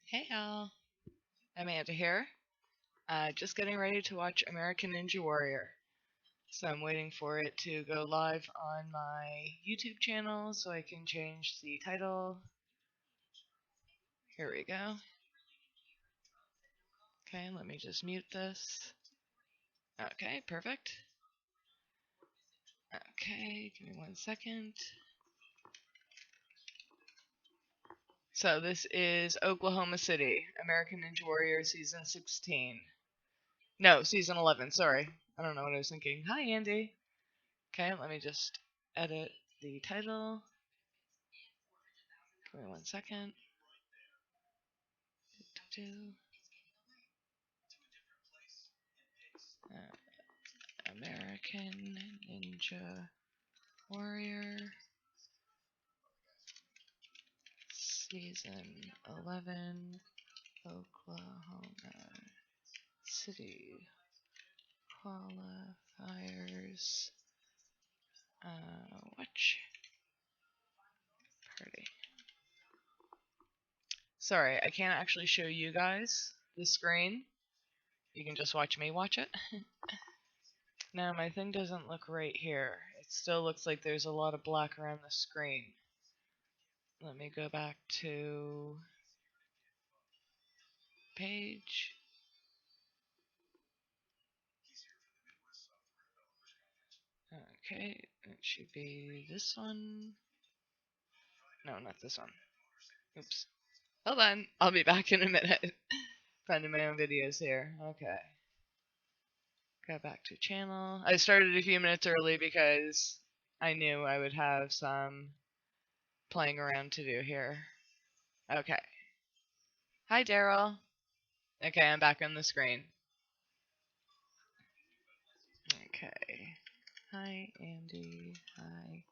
Hey y'all, Amanda here. Just getting ready to watch American Ninja Warrior. So I'm waiting for it to go live on my YouTube channel so I can change the title. Here we go. Okay, let me just mute this. Okay, perfect. Okay, give me 1 second. So this is Oklahoma City, American Ninja Warrior Season 16. No, Season 11, sorry. I don't know what I was thinking. Hi, Andy. Okay, let me just edit the title. Give me 1 second. American Ninja Warrior Season 11 Oklahoma City Qualifiers watch party. Sorry, I can't actually show you guys the screen. You can just watch me watch it. Now my thing doesn't look right here. It still looks like there's a lot of black around the screen. Let me go back to page. Okay, it should be this one. No, not this one. Oops. Hold on, I'll be back in a minute. Finding my own videos here. Okay. Go back to channel. I started a few minutes early because I knew I would have some playing around to do here. Okay. Hi, Daryl. Okay, I'm back on the screen. Okay. Hi, Andy. Hi.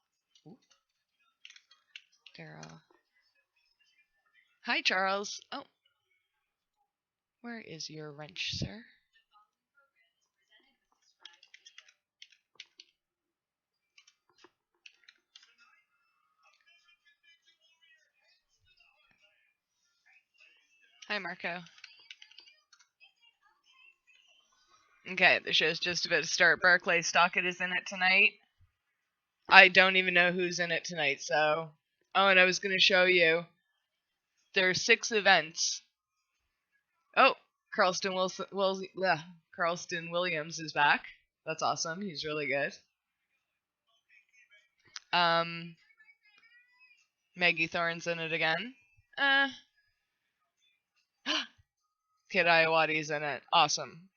Daryl. Hi, Charles. Oh. Where is your wrench, sir? Hi, Marco. Okay, the show's just about to start. Barclay Stockett is in it tonight. I don't even know who's in it tonight, so... Oh, and I was going to show you. There are 6 events. Oh, Carlston Williams is back. That's awesome. He's really good. Maggie Thorne's in it again. Kid Iowati's in it. Awesome.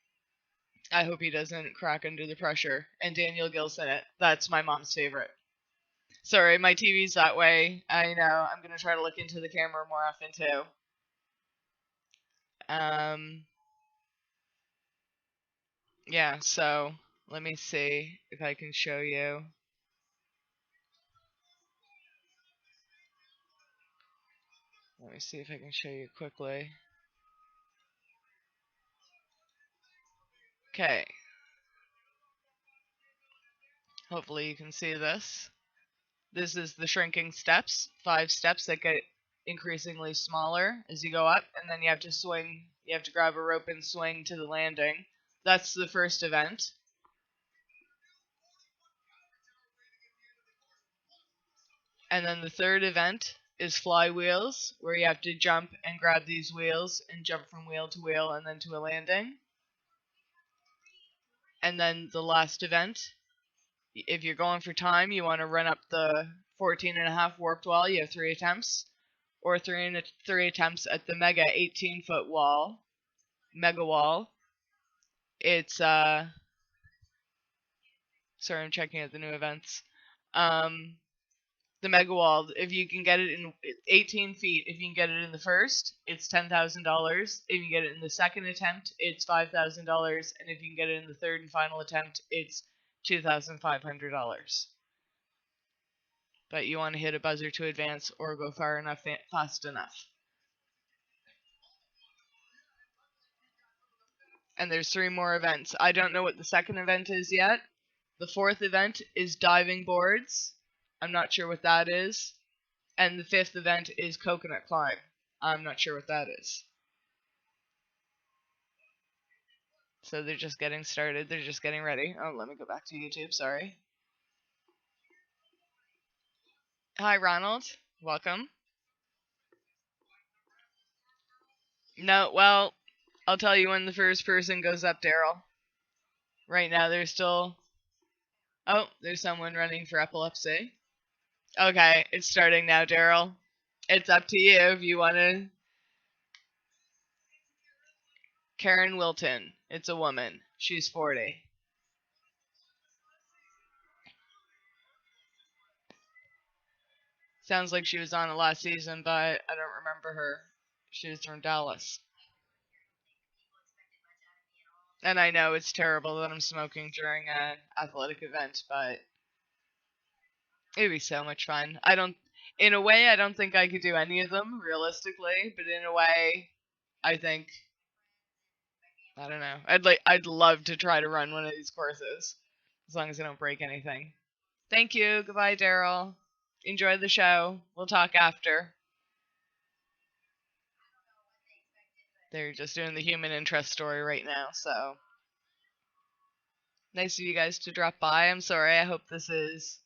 I hope he doesn't crack under the pressure. And Daniel Gill's in it. That's my mom's favorite. Sorry, my TV's that way. I know. I'm going to try to look into the camera more often, too. Yeah, so let me see if I can show you. Let me see if I can show you quickly. Okay. Hopefully you can see this. This is the shrinking steps. 5 steps that get increasingly smaller as you go up, and then you have to swing. You have to grab a rope and swing to the landing. That's the first event. And then the third event is flywheels, where you have to jump and grab these wheels and jump from wheel to wheel and then to a landing. And then the last event, if you're going for time, you want to run up the 14.5 warped wall. You have 3 attempts, or 3 attempts at the mega 18-foot wall, mega wall. It's sorry, I'm checking out the new events. The mega wall, if you can get it in 18 feet, if you can get it in the first, it's $10,000. If you get it in the second attempt, it's $5,000, and if you can get it in the third and final attempt, it's $2,500. But you want to hit a buzzer to advance or go far enough fast enough. And there's 3 more events. I don't know what the second event is yet. The 4th event is diving boards. I'm not sure what that is. And the 5th event is coconut climb. I'm not sure what that is. So they're just getting started. They're just getting ready. Oh, let me go back to YouTube. Sorry. Hi, Ronald. Welcome. No, well, I'll tell you when the first person goes up, Daryl. Right now, there's still. Oh, there's someone running for epilepsy. Okay, it's starting now, Daryl. It's up to you if you want to. Karen Wilton. It's a woman. She's 40. Sounds like she was on it last season, but I don't remember her. She was from Dallas. And I know it's terrible that I'm smoking during an athletic event, but it'd be so much fun. In a way, I don't think I could do any of them realistically, but in a way, I think, I don't know. I'd love to try to run one of these courses, as long as I don't break anything. Thank you. Goodbye, Daryl. Enjoy the show. We'll talk after. They're just doing the human interest story right now, so nice of you guys to drop by. I'm sorry. I hope this is,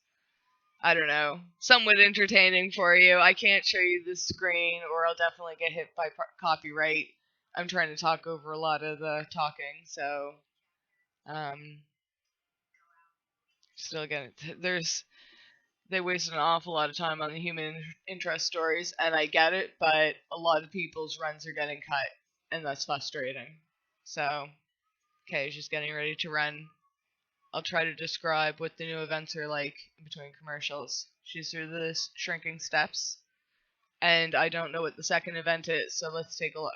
I don't know, somewhat entertaining for you. I can't show you the screen, or I'll definitely get hit by copyright. I'm trying to talk over a lot of the talking, so um, still getting they wasted an awful lot of time on the human interest stories, and I get it, but a lot of people's runs are getting cut, and that's frustrating. So, okay, she's getting ready to run. I'll try to describe what the new events are like in between commercials. She's through the shrinking steps, and I don't know what the second event is, so let's take a look.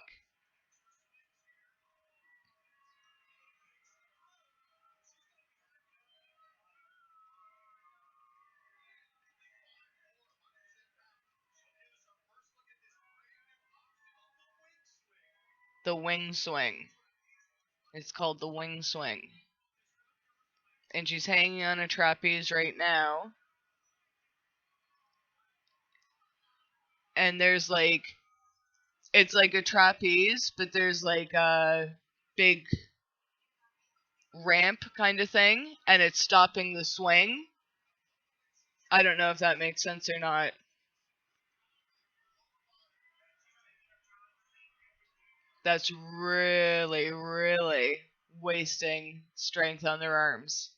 The wing swing. It's called the wing swing. And she's hanging on a trapeze right now. And there's like, it's like a trapeze, but there's like a big ramp kind of thing, and it's stopping the swing. I don't know if that makes sense or not. That's really, really wasting strength on their arms.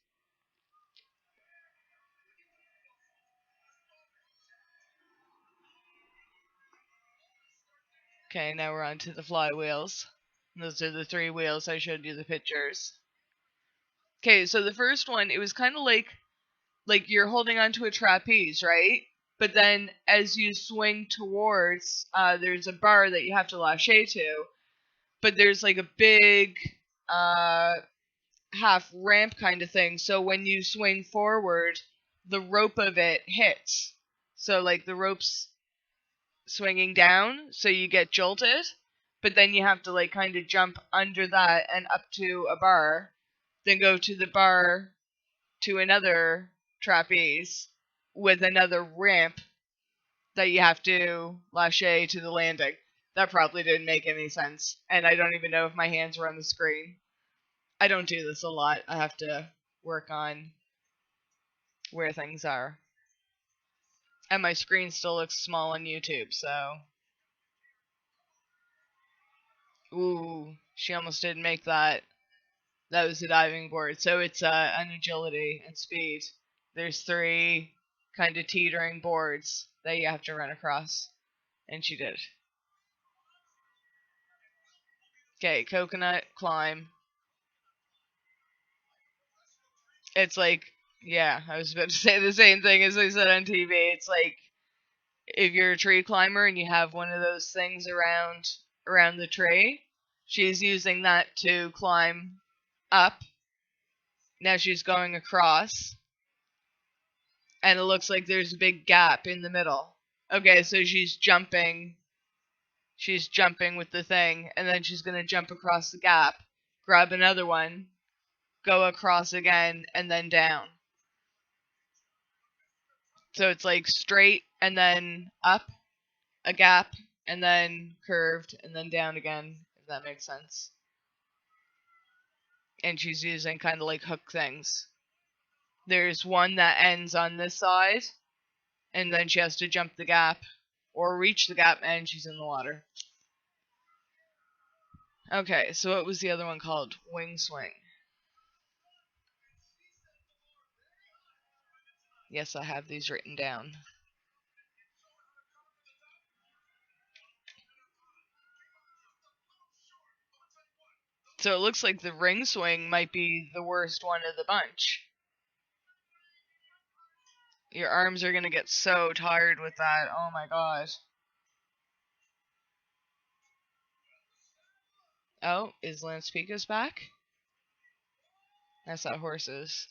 Okay, now we're on to the flywheels. Those are the 3 wheels I showed you the pictures. Okay, so the first one, it was kind of like you're holding onto a trapeze, right? But then as you swing towards, there's a bar that you have to lâcher to, but there's like a big uh, half ramp kind of thing. So when you swing forward, the rope of it hits. So like the rope's swinging down, so you get jolted, but then you have to like kind of jump under that and up to a bar, then go to the bar to another trapeze with another ramp that you have to lâcher to the landing. That probably didn't make any sense, and I don't even know if my hands were on the screen. I don't do this a lot. I have to work on where things are. And my screen still looks small on YouTube, so. Ooh, she almost didn't make that. That was a diving board. So it's an agility and speed. There's 3 kind of teetering boards that you have to run across. And she did. Okay, coconut climb. It's like, yeah, I was about to say the same thing as I said on TV. It's like if you're a tree climber and you have one of those things around the tree, she's using that to climb up. Now she's going across, and it looks like there's a big gap in the middle. Okay, so she's jumping. She's jumping with the thing, and then she's gonna jump across the gap, grab another one, go across again, and then down. So it's like straight and then up, a gap, and then curved, and then down again, if that makes sense. and she's using kind of like hook things. There's one that ends on this side, and then she has to jump the gap or reach the gap, and she's in the water. Okay, so what was the other one called? Wing swing. Yes, I have these written down. So it looks like the ring swing might be the worst one of the bunch. Your arms are gonna get so tired with that. Oh my god. Oh, is Lance Pico's back? That's not horses.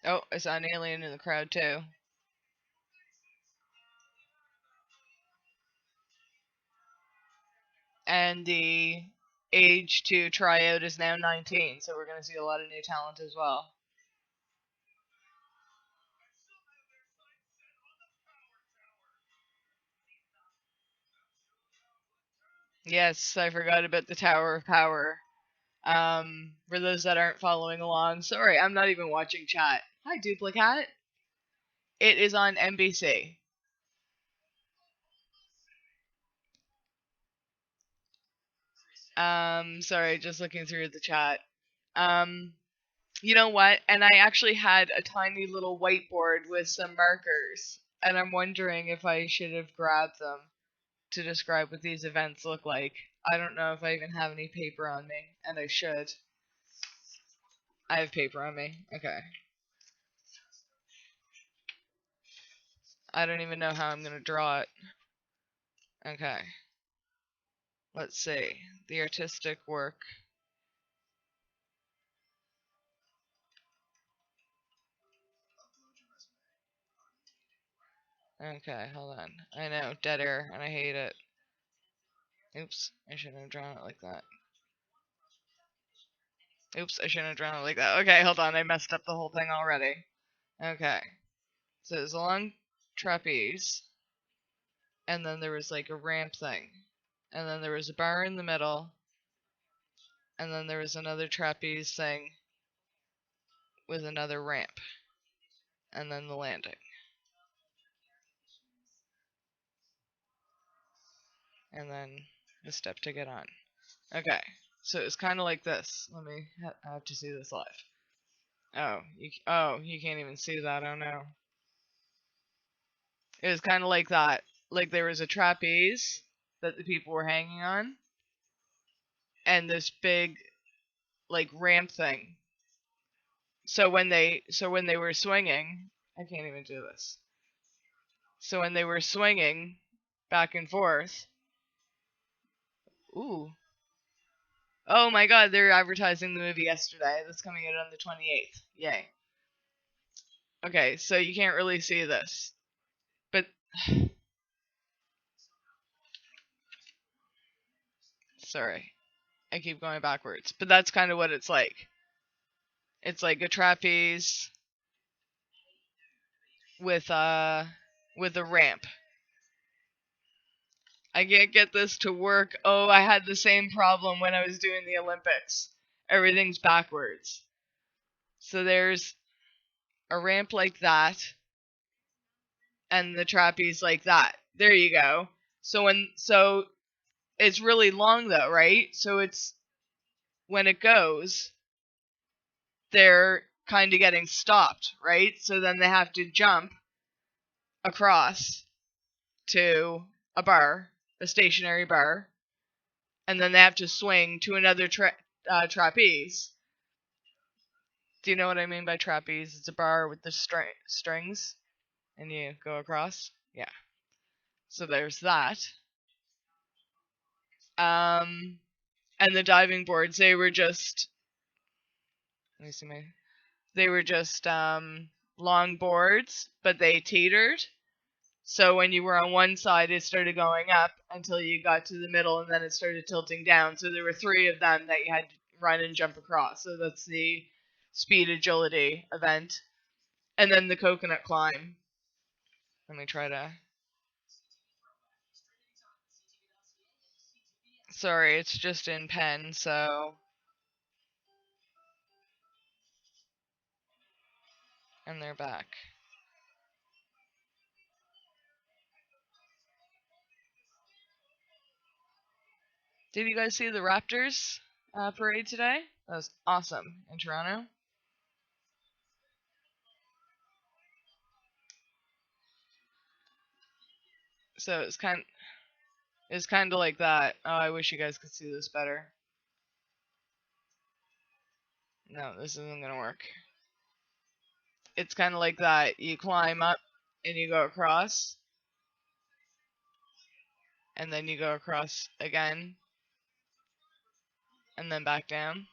Oh, I saw an alien in the crowd too. And the age to try out is now 19, so we're going to see a lot of new talent as well. Yes, I forgot about the Tower of Power. For those that aren't following along, sorry, I'm not even watching chat. Hi, Duplicat. It is on NBC. Sorry, just looking through the chat. You know what? And I actually had a tiny little whiteboard with some markers, and I'm wondering if I should have grabbed them to describe what these events look like. I don't know if I even have any paper on me, and I should. I have paper on me. Okay. I don't even know how I'm gonna draw it. Okay. Let's see. The artistic work. Okay, hold on. I know, dead air, and I hate it. Oops, I shouldn't have drawn it like that. Oops, I shouldn't have drawn it like that. Okay, hold on, I messed up the whole thing already. Okay. So there's a long trapeze, and then there was like a ramp thing, and then there was a bar in the middle, and then there was another trapeze thing with another ramp, and then the landing, and then the step to get on. Okay, so it's kind of like this. Let me. I have to see this live. You can't even see that. Oh no. It was kind of like that. Like there was a trapeze that the people were hanging on, and this big like ramp thing. So when they were swinging, I can't even do this. So when they were swinging back and forth, ooh. Oh my god, they're advertising the movie yesterday. That's coming out on the 28th. Yay. Okay, so you can't really see this. But sorry. I keep going backwards. But that's kind of what it's like. It's like a trapeze with a ramp. I can't get this to work. Oh, I had the same problem when I was doing the Olympics. Everything's backwards. So there's a ramp like that and the trapeze like that. There you go. So it's really long though, right? So it's when it goes, they're kind of getting stopped, right? So then they have to jump across to a bar, a stationary bar, and then they have to swing to another trapeze. Do you know what I mean by trapeze? It's a bar with the strings, and you go across. Yeah. So there's that. Um, and the diving boards, they were just. Let me see my. They were just long boards, but they teetered. So when you were on one side, it started going up until you got to the middle, and then it started tilting down. So there were three of them that you had to run and jump across. So that's the speed agility event. And then the coconut climb. Let me try to. Sorry, it's just in pen, so... And they're back. Did you guys see the Raptors parade today? That was awesome in Toronto. So it's kind of like that. Oh, I wish you guys could see this better. No, this isn't gonna work. It's kind of like that. You climb up and you go across, and then you go across again, and then back down.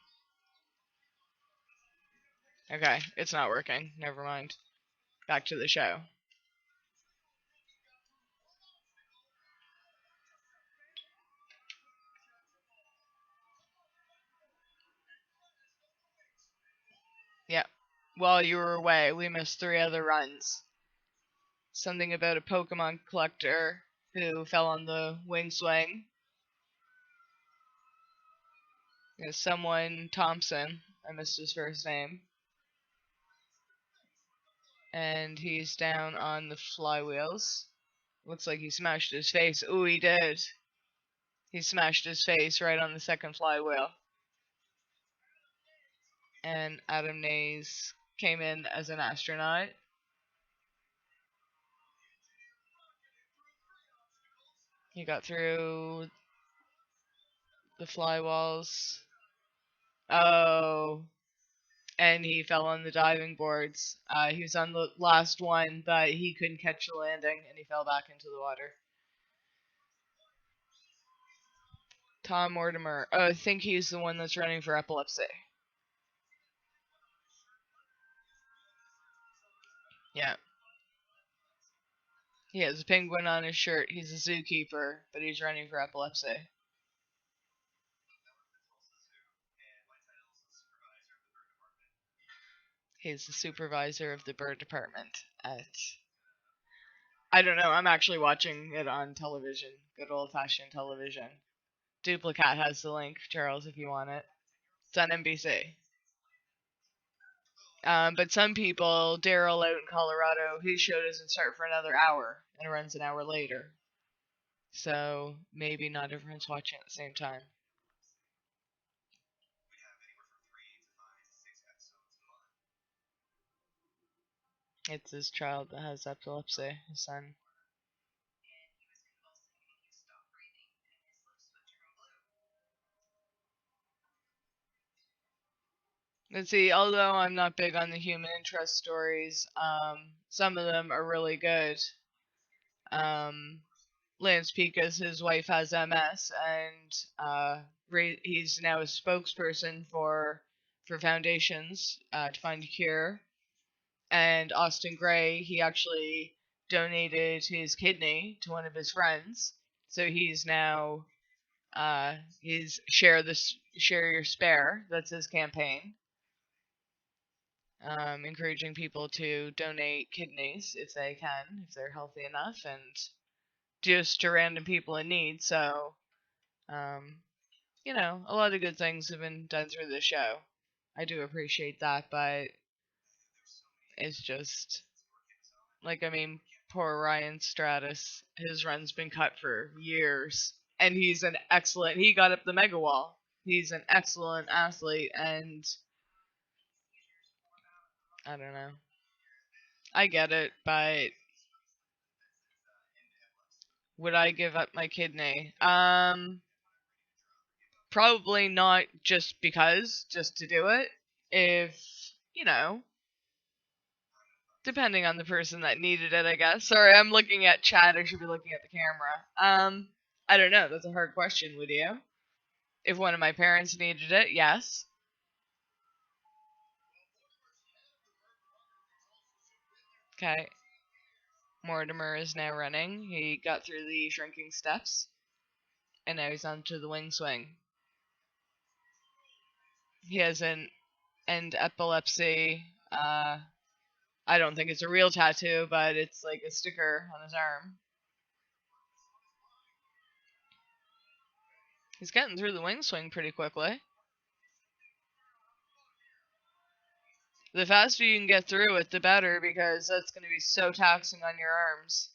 Okay, it's not working. Never mind. Back to the show. Yeah. While you were away, we missed 3 other runs. Something about a Pokemon collector who fell on the wing swing. There's someone Thompson. I missed his first name. And he's down on the flywheels. Looks like he smashed his face. Ooh, he did. He smashed his face right on the second flywheel. And Adam Nays came in as an astronaut. He got through the flywalls. Oh. And he fell on the diving boards. He was on the last one, but he couldn't catch the landing, and he fell back into the water. Tom Mortimer. Oh, I think he's the one that's running for epilepsy. Yeah. He has a penguin on his shirt. He's a zookeeper, but he's running for epilepsy. He's the supervisor of the bird department at... I don't know, I'm actually watching it on television. Good old-fashioned television. Duplicate has the link, Charles, if you want it. It's on NBC. But some people, Daryl out in Colorado, his show doesn't start for another hour and runs an hour later. So maybe not everyone's watching at the same time. It's his child that has epilepsy, his son. Let's see, although I'm not big on the human interest stories, some of them are really good. Um, Lance Picas, his wife has MS, and he's now a spokesperson for foundations to find a cure. And Austin Gray, he actually donated his kidney to one of his friends, so he's now he's share your spare. That's his campaign. Encouraging people to donate kidneys if they can, if they're healthy enough, and just to random people in need. So, um, a lot of good things have been done through the show. I do appreciate that, but it's just like, I mean, poor Ryan Stratus. His run's been cut for years, and he got up the mega wall. He's an excellent athlete, and I don't know. I get it, but would I give up my kidney? Probably not just because, just to do it. If, you know, depending on the person that needed it, I guess. Sorry, I'm looking at chat. I should be looking at the camera. I don't know. That's a hard question. Would you? If one of my parents needed it, yes. Okay. Mortimer is now running. He got through the shrinking steps, and now he's onto the wing swing. He has an end epilepsy. I don't think it's a real tattoo, but it's like a sticker on his arm. He's getting through the wing swing pretty quickly. The faster you can get through it, the better, because that's going to be so taxing on your arms.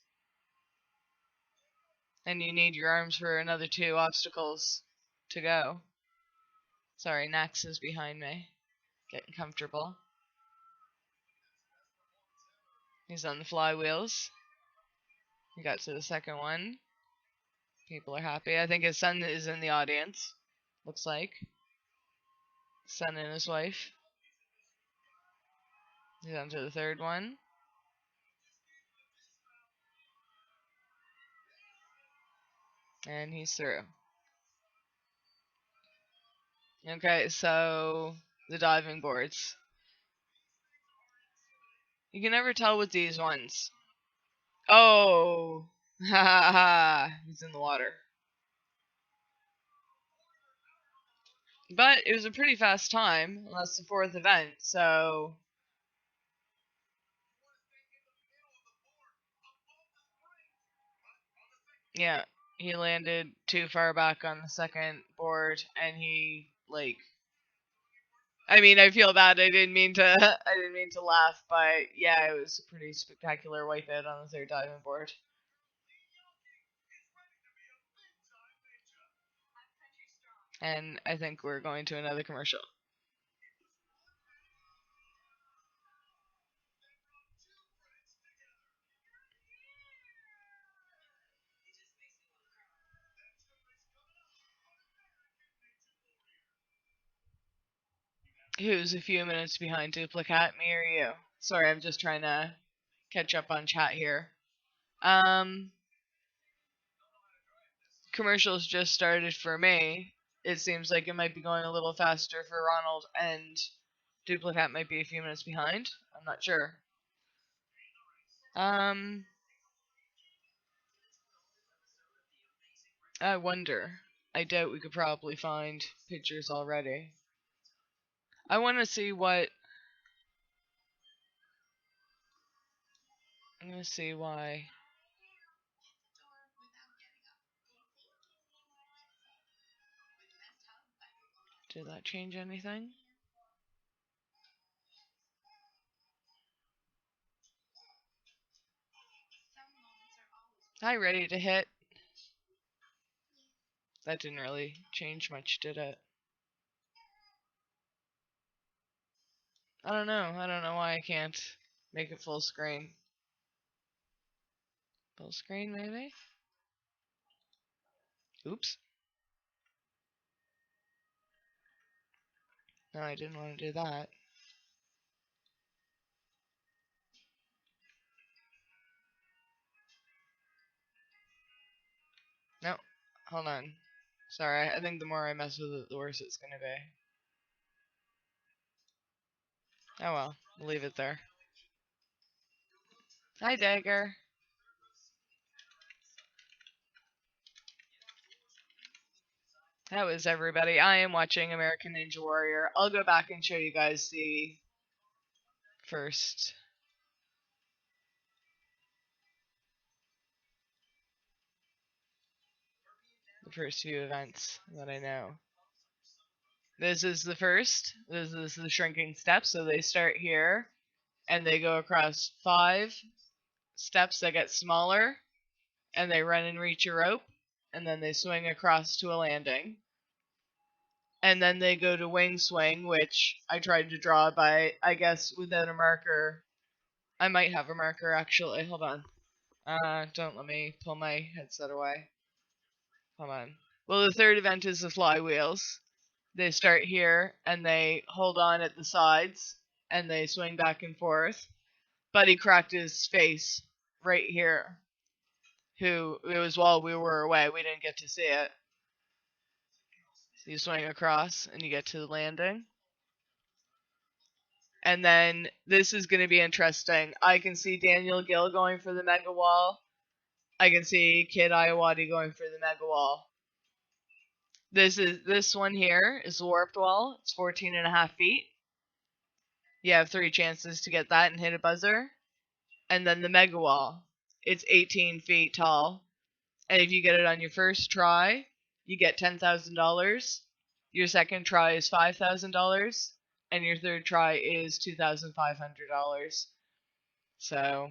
And you need your arms for another 2 obstacles to go. Sorry, Nax is behind me. Getting comfortable. He's on the flywheels. He got to the second one. People are happy. I think his son is in the audience. Looks like. Son and his wife. He's on to the third one. And he's through. Okay, so the diving boards. You can never tell with these ones. Oh! Ha ha ha! He's in the water. But it was a pretty fast time. And that's the 4th event, so... Yeah, he landed too far back on the second board, and he, like... I mean, I feel bad. I didn't mean to. I didn't mean to laugh, but yeah, it was a pretty spectacular wipeout on the 3rd diving board. And I think we're going to another commercial. Who's a few minutes behind Duplicate, me or you? Sorry, I'm just trying to catch up on chat here. Commercials just started for me. It seems like it might be going a little faster for Ronald, and Duplicate might be a few minutes behind. I'm not sure. I wonder. I doubt we could probably find pictures already. I want to see what... I'm going to see why... Did that change anything? Hi, ready to hit? That didn't really change much, did it? I don't know. I don't know why I can't make it full screen. Full screen, maybe? Oops. No, I didn't want to do that. No, hold on. Sorry, I think the more I mess with it, the worse it's gonna be. Oh well, we'll leave it there. Hi, Dagger. How is everybody? I am watching American Ninja Warrior. I'll go back and show you guys the first. The first few events that I know. This is the first. This is the shrinking step. So they start here, and they go across 5 steps that get smaller, and they run and reach a rope, and then they swing across to a landing. And then they go to wing swing, which I tried to draw by, I guess, without a marker. I might have a marker, actually. Hold on. Don't let me pull my headset away. Hold on. Well, the third event is the flywheels. They start here, and they hold on at the sides, and they swing back and forth. Buddy cracked his face right here. It was while we were away. We didn't get to see it. So you swing across, and you get to the landing. And then this is going to be interesting. I can see Daniel Gill going for the mega wall. I can see Kid Iowati going for the mega wall. This one here is the warped wall. It's 14.5 feet. You have 3 chances to get that and hit a buzzer. And then the mega wall. It's 18 feet tall. And if you get it on your first try, you get $10,000. Your second try is $5,000, and your third try is $2,500. So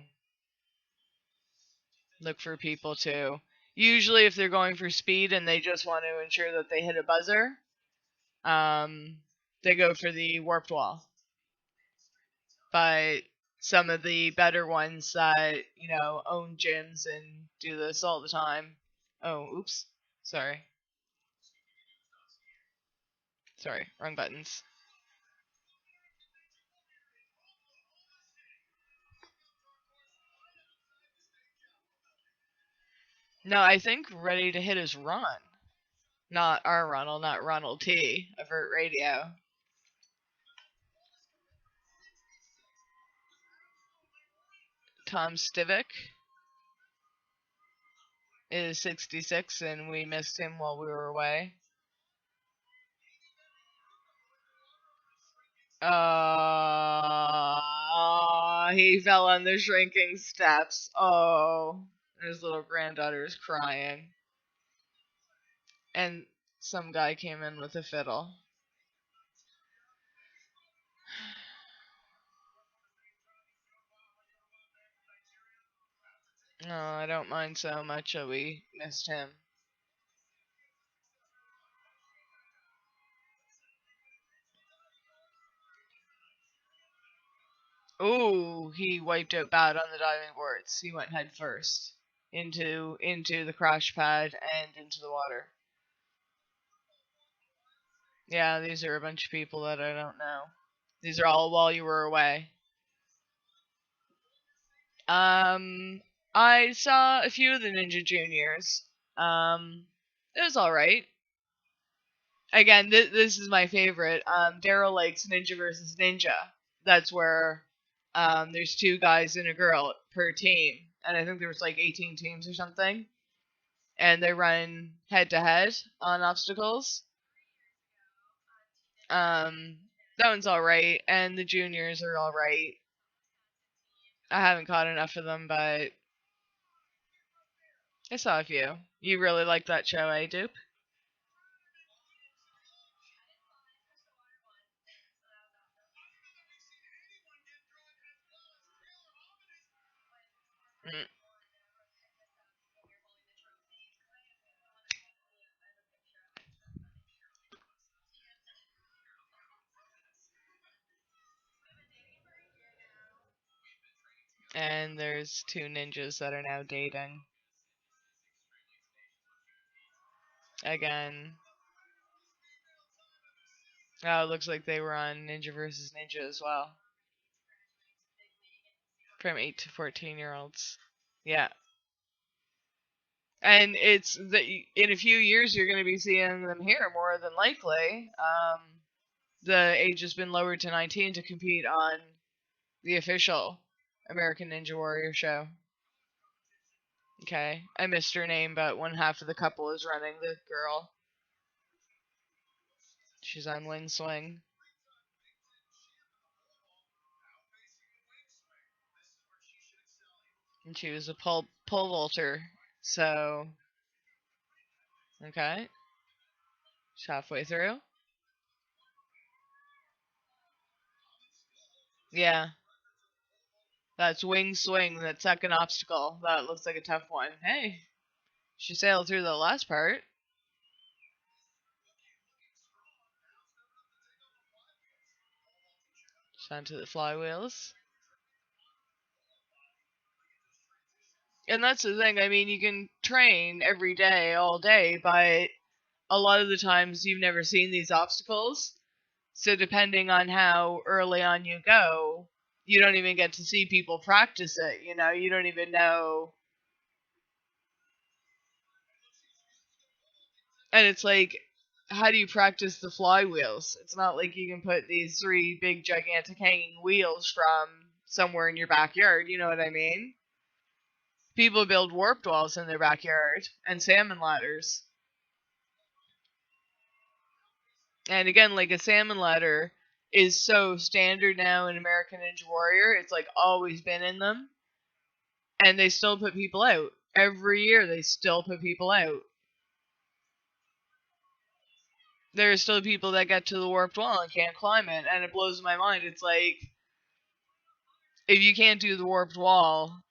look for people to. Usually, if they're going for speed and they just want to ensure that they hit a buzzer, they go for the warped wall. But some of the better ones that, own gyms and do this all the time. Oh, oops. Sorry. Sorry, wrong buttons. No, I think ready to hit is Ron. Not our Ronald, not Ronald T. Avert Radio. Tom Stivic is 66, and we missed him while we were away. He fell on the shrinking steps. Oh, his little granddaughter is crying. And some guy came in with a fiddle. No, I don't mind so much that we missed him. Ooh, he wiped out bad on the diving boards. He went head first into the crash pad and into the water. Yeah, these are a bunch of people that I don't know. These are all while you were away. I saw a few of the Ninja Juniors. It was all right. Again, this is my favorite. Daryl likes Ninja versus Ninja. That's where there's two guys and a girl per team, and I think there was like 18 teams or something, and they run head to head on obstacles. That one's all right, and the juniors are all right. I haven't caught enough of them, but I saw a few. You really like that show, eh, Dupe? Mm. And there's two ninjas that are now dating. Again. Oh, it looks like they were on Ninja versus Ninja as well. From 8 to 14-year-olds. Yeah. And it's in a few years you're going to be seeing them here more than likely. The age has been lowered to 19 to compete on the official American Ninja Warrior show. Okay, I missed her name, but one half of the couple is running the girl. She's on Wing Swing. And she was a pole vaulter. So, okay. She's halfway through. Yeah. That's Wing Swing, that second obstacle. That looks like a tough one. Hey, she sailed through the last part. She's onto the flywheels. And that's the thing. I mean, you can train every day, all day, but a lot of the times you've never seen these obstacles. So depending on how early on you go, you don't even get to see people practice it. You don't even know. And it's like, how do you practice the flywheels? It's not like you can put these three big, gigantic hanging wheels from somewhere in your backyard. You know what I mean? People build warped walls in their backyard and salmon ladders. And again, like a salmon ladder is so standard now in American Ninja Warrior. It's like always been in them. And they still put people out. Every year they still put people out. there are still people that get to the warped wall and can't climb it, and it blows my mind. It's like, if you can't do the warped wall,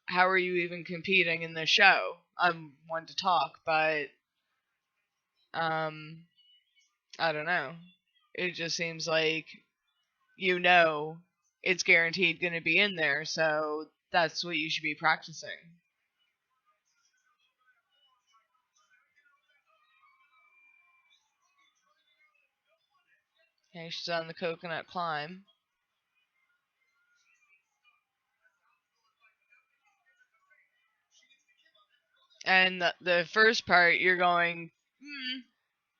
how are you even competing in this show? I'm one to talk, but um, I don't know. It just seems like, you know, it's guaranteed going to be in there, so that's what you should be practicing. Okay, she's on the coconut climb. And the first part, you're going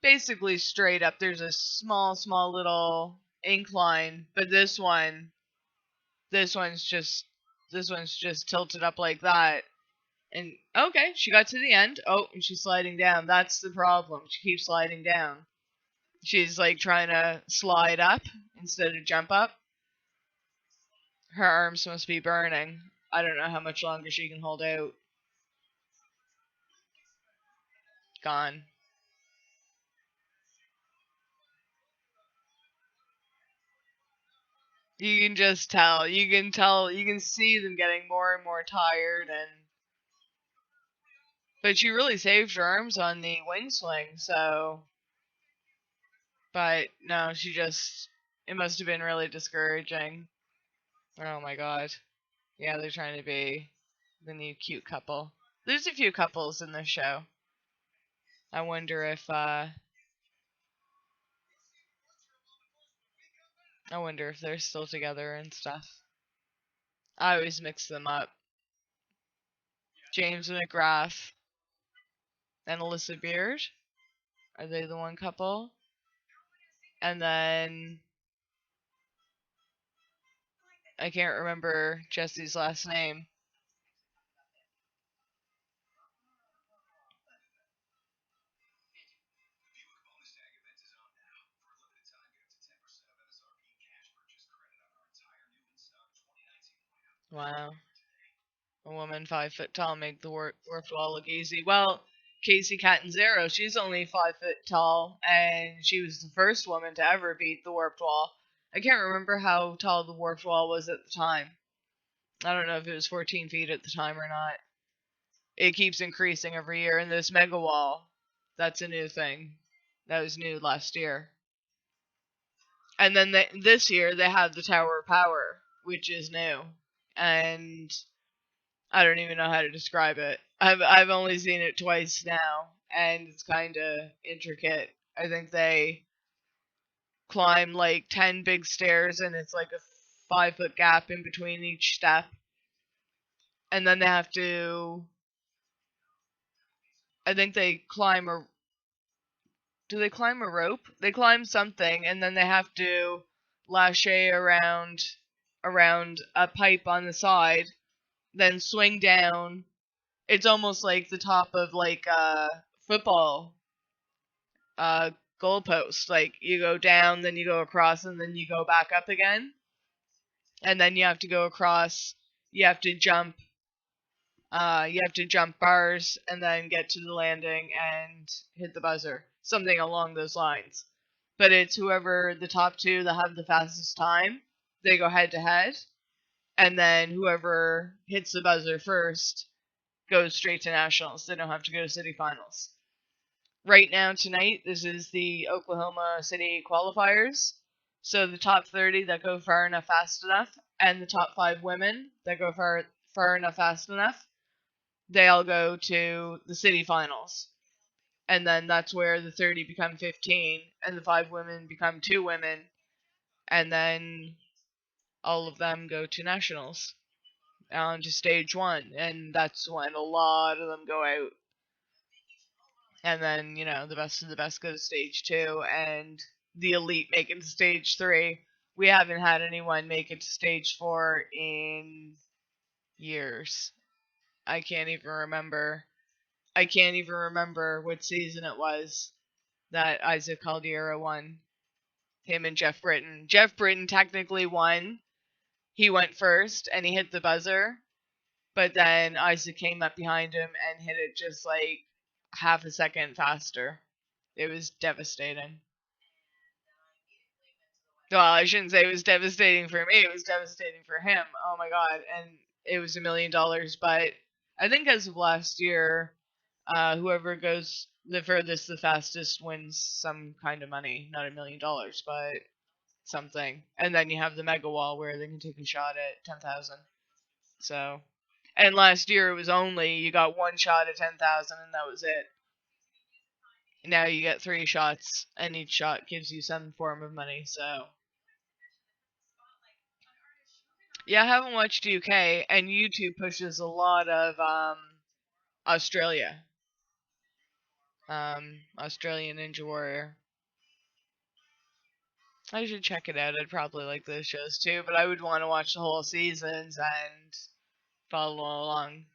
basically straight up. There's a small little incline, but this one's just tilted up like that. And okay, she got to the end. Oh, and she's sliding down. That's the problem. She keeps sliding down. She's like trying to slide up instead of jump up. Her arms must be burning. I don't know how much longer she can hold out. Gone. You can just tell. You can tell. You can see them getting more and more tired, and but she really saved her arms on the wing swing. So, but no, she just. It must have been really discouraging. Oh my god. Yeah, they're trying to be the new cute couple. There's a few couples in this show. I wonder if they're still together and stuff. I always mix them up. James McGrath and Alyssa Beard. Are they the one couple? And then I can't remember Jesse's last name. Wow. A woman 5 foot tall make the warped wall look easy. Well, Casey Catanzaro, she's only 5 foot tall, and she was the first woman to ever beat the warped wall. I can't remember how tall the warped wall was at the time. I don't know if it was 14 feet at the time or not. It keeps increasing every year, and this mega wall, that's a new thing. That was new last year. And then this year they have the Tower of Power, which is new. And I don't even know how to describe it. I've only seen it twice now, and it's kind of intricate. I think they climb like 10 big stairs, and it's like a 5 foot gap in between each step. And then they have to. I think they climb a. Do they climb a rope? They climb something, and then they have to lache around a pipe on the side, then swing down. It's almost like the top of like a football uh goalpost. Like you go down, then you go across, and then you go back up again. And then you have to go across. You have to jump. You have to jump bars and then get to the landing and hit the buzzer. Something along those lines. But it's whoever the top two that have the fastest time, they go head to head. And then whoever hits the buzzer first goes straight to nationals. They don't have to go to city finals. Right now, tonight, this is the Oklahoma City qualifiers. So the top 30 that go far enough fast enough, and the top 5 women that go far enough fast enough, they all go to the city finals. And then that's where the 30 become 15, and the 5 women become 2 women, and then all of them go to nationals on to stage 1, and that's when a lot of them go out. And then, the best of the best go to stage 2, and the elite make it to stage 3. We haven't had anyone make it to stage 4 in years. I can't even remember. I can't even remember what season it was that Isaac Caldeira won. Him and Jeff Britton. Jeff Britton technically won. He went first and he hit the buzzer, but then Isaac came up behind him and hit it just like half a second faster. It was devastating. Well, I shouldn't say it was devastating for me. It was devastating for him. Oh my god! And it was $1 million. But I think as of last year, whoever goes the furthest, the fastest wins some kind of money. Not $1 million, but something. And then you have the mega wall where they can take a shot at 10,000. So, and last year it was only you got one shot at 10,000 and that was it. Now you get 3 shots, and each shot gives you some form of money. So, yeah, I haven't watched UK, and YouTube pushes a lot of Australia, Australian Ninja Warrior. I should check it out. I'd probably like those shows too, but I would want to watch the whole seasons and follow along.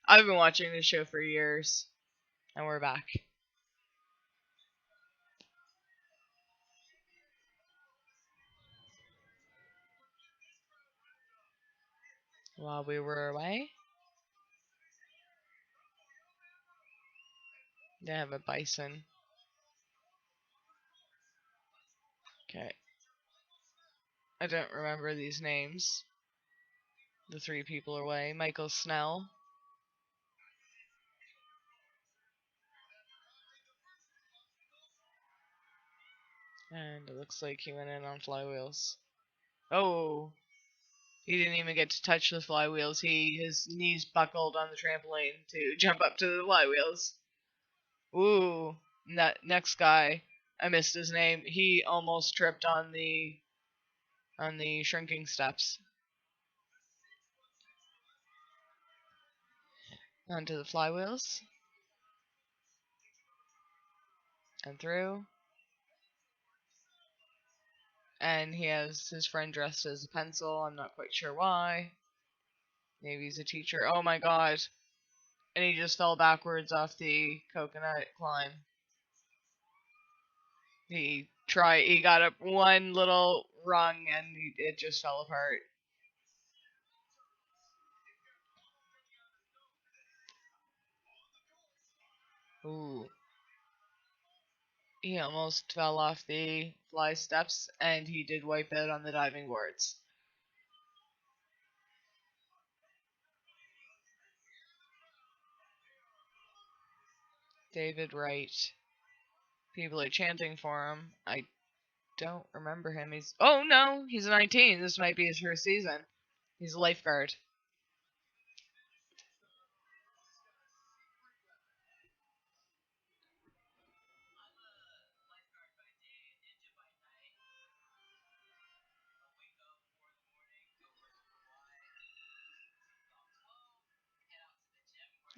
I've been watching this show for years, and we're back. While we were away, they have a bison. Okay, I don't remember these names. The 3 people away. Michael Snell. And it looks like he went in on flywheels. Oh, he didn't even get to touch the flywheels. His knees buckled on the trampoline to jump up to the flywheels. Ooh, that next guy, I missed his name. He almost tripped on the shrinking steps onto the flywheels and through. And he has his friend dressed as a pencil. I'm not quite sure why. Maybe he's a teacher. Oh my god. And he just fell backwards off the coconut climb. He got up one little rung and it just fell apart. Ooh. He almost fell off the fly steps and he did wipe out on the diving boards. David Wright. People are chanting for him. I don't remember him. Oh no, he's 19. This might be his first season. He's a lifeguard.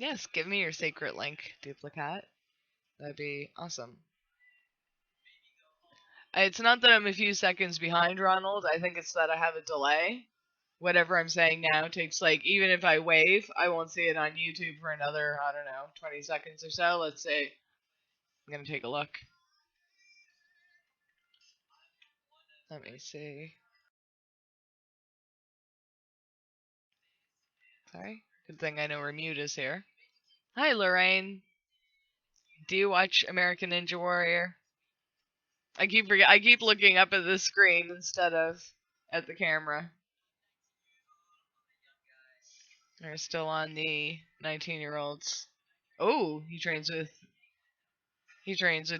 Yes, give me your sacred link, duplicate. That'd be awesome. It's not that I'm a few seconds behind Ronald. I think it's that I have a delay. Whatever I'm saying now takes, like, even if I wave, I won't see it on YouTube for another, I don't know, 20 seconds or so. Let's see. I'm gonna take a look. Let me see. Sorry. Good thing I know where mute is here. Hi, Lorraine. Do you watch American Ninja Warrior? I keep looking up at the screen instead of at the camera. They're still on the 19-year-olds. Oh, he trains with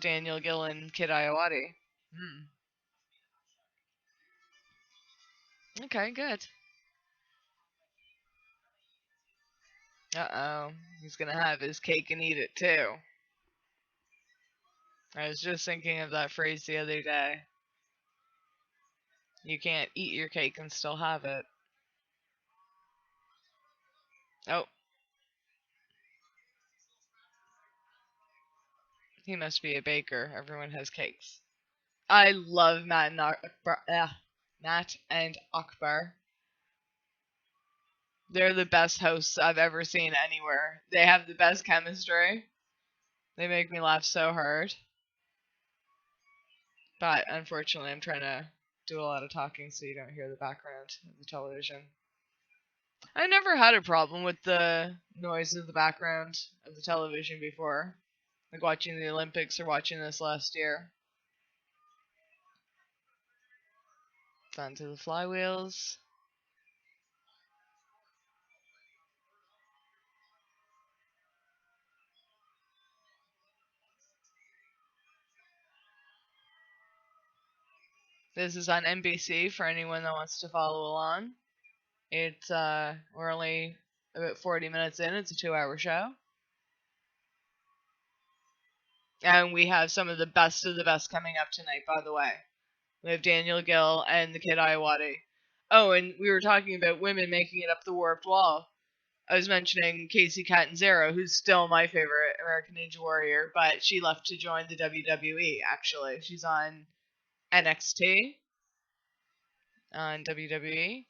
Daniel Gill and Kid Iowati. Hmm. Okay, good. Uh-oh. He's gonna have his cake and eat it too. I was just thinking of that phrase the other day. You can't eat your cake and still have it. Oh, he must be a baker. Everyone has cakes. I love Matt and Akbar. They're the best hosts I've ever seen anywhere. They have the best chemistry. They make me laugh so hard. But unfortunately, I'm trying to do a lot of talking so you don't hear the background of the television. I never had a problem with the noise of the background of the television before. Like watching the Olympics or watching this last year. It's onto the flywheels. This is on NBC for anyone that wants to follow along. It's we're only about 40 minutes in. It's a 2-hour show. And we have some of the best coming up tonight, by the way. We have Daniel Gill and the Kid Iowati. Oh, and we were talking about women making it up the warped wall. I was mentioning Casey Catanzaro, who's still my favorite American Ninja Warrior, but she left to join the WWE, actually. She's on NXT on WWE.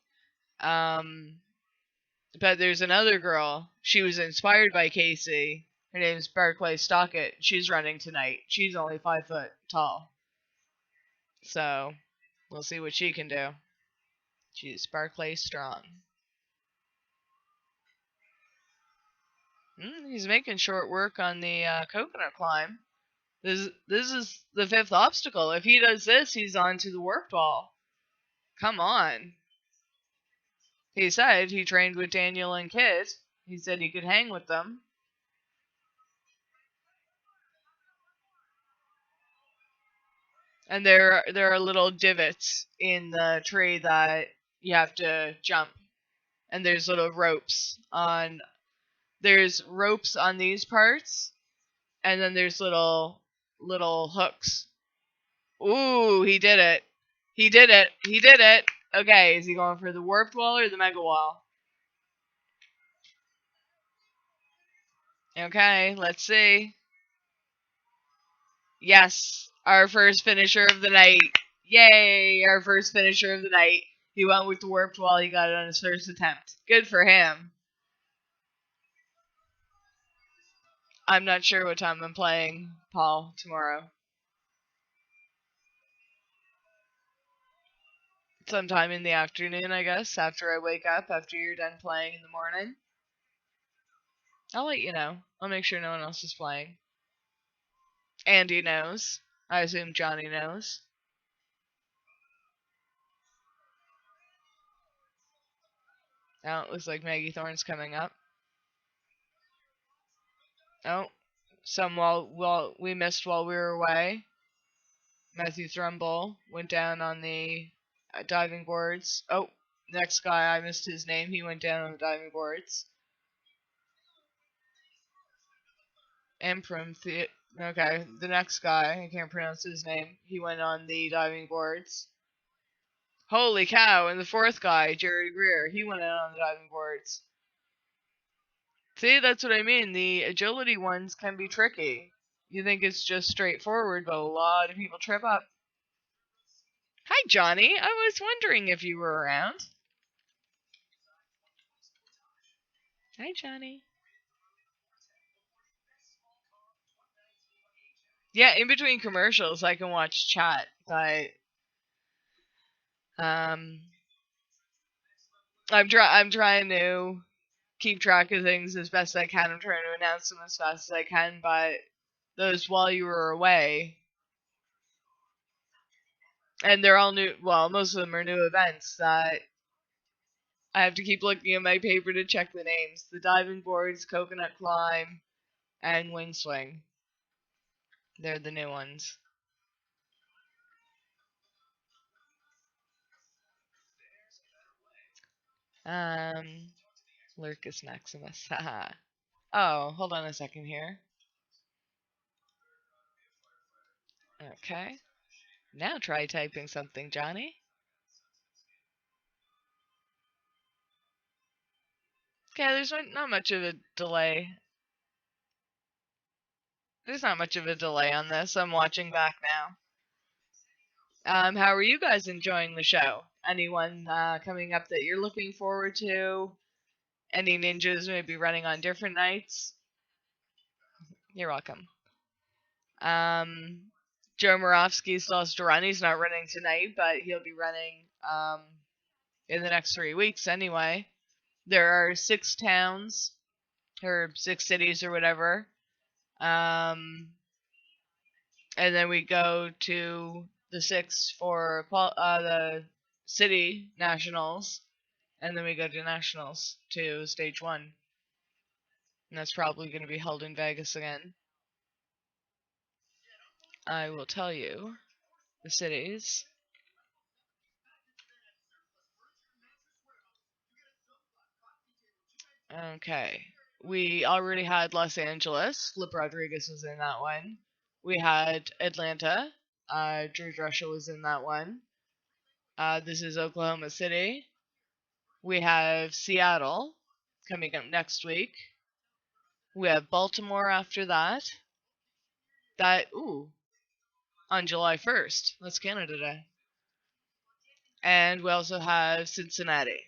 But there's another girl. She was inspired by Casey. Her name's Barclay Stockett. She's running tonight. She's only 5 foot tall. So, we'll see what she can do. She's Barclay Strong. He's making short work on the coconut climb. This is the 5th obstacle. If he does this, he's on to the warped wall. Come on. He said he trained with Daniel and Kid. He said he could hang with them. And there are little divots in the tree that you have to jump. And there's little ropes on. There's ropes on these parts, and then there's little hooks. Ooh, he did it. He did it. He did it. Okay, is he going for the warped wall or the mega wall? Okay, let's see. Yes, our first finisher of the night. Yay, our first finisher of the night. He went with the warped wall. He got it on his first attempt. Good for him. I'm not sure what time I'm playing Paul tomorrow. Sometime in the afternoon, I guess, after I wake up, after you're done playing in the morning. I'll let you know. I'll make sure no one else is playing. Andy knows. I assume Johnny knows. Oh, it looks like Maggie Thorne's coming up. Oh, some we missed while we were away. Matthew Thrumbull went down on the diving boards. Oh, next guy, I missed his name. He went down on the diving boards. Okay, the next guy, I can't pronounce his name. He went on the diving boards. Holy cow! And the 4th guy, Jerry Greer, he went out on the diving boards. See, that's what I mean. The agility ones can be tricky. You think it's just straightforward, but a lot of people trip up. Hi, Johnny. I was wondering if you were around. Hi, Johnny. Yeah, in between commercials, I can watch chat, but I'm trying to keep track of things as best I can. I'm trying to announce them as fast as I can, but those while you were away, and they're all new. Well, most of them are new events that I have to keep looking at my paper to check the names. The diving boards, coconut climb, and wing swing. They're the new ones. Lurcus Maximus. Haha. Oh, hold on a second here. Okay. Now try typing something, Johnny. Okay, there's not much of a delay. There's not much of a delay on this. I'm watching back now. How are you guys enjoying the show? Anyone coming up that you're looking forward to? Any ninjas maybe running on different nights? You're welcome. Joe Moravsky still has to run. He's not running tonight, but he'll be running in the next 3 weeks anyway. There are 6 towns, or 6 cities or whatever. And then we go to the 6 for the city nationals, and then we go to nationals to stage 1. And that's probably going to be held in Vegas again. I will tell you the cities. Okay. We already had Los Angeles. Flip Rodriguez was in that one. We had Atlanta. George Russell was in that one. This is Oklahoma City. We have Seattle coming up next week. We have Baltimore after that. On July 1st. That's Canada Day. And we also have Cincinnati.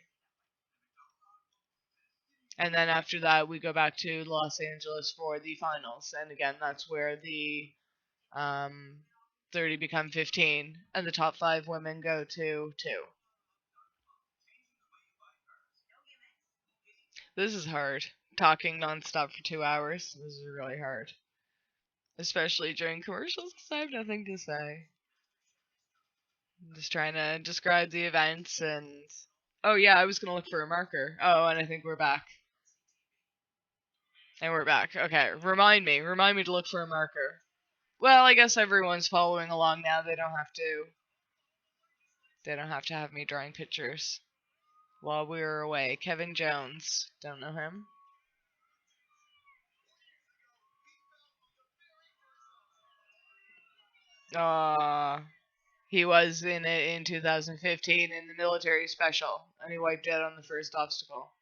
And then after that, we go back to Los Angeles for the finals. And again, that's where the 30 become 15, and the top 5 women go to 2. This is hard. Talking nonstop for 2 hours. This is really hard. Especially during commercials, because I have nothing to say. I'm just trying to describe the events and... Oh yeah, I was going to look for a marker. Oh, and I think we're back. And we're back. Okay, remind me to look for a marker. Well, I guess everyone's following along now. They don't have to. They don't have to have me drawing pictures while we were away. Kevin Jones. Don't know him. He was in it in 2015 in the military special, and he wiped out on the first obstacle.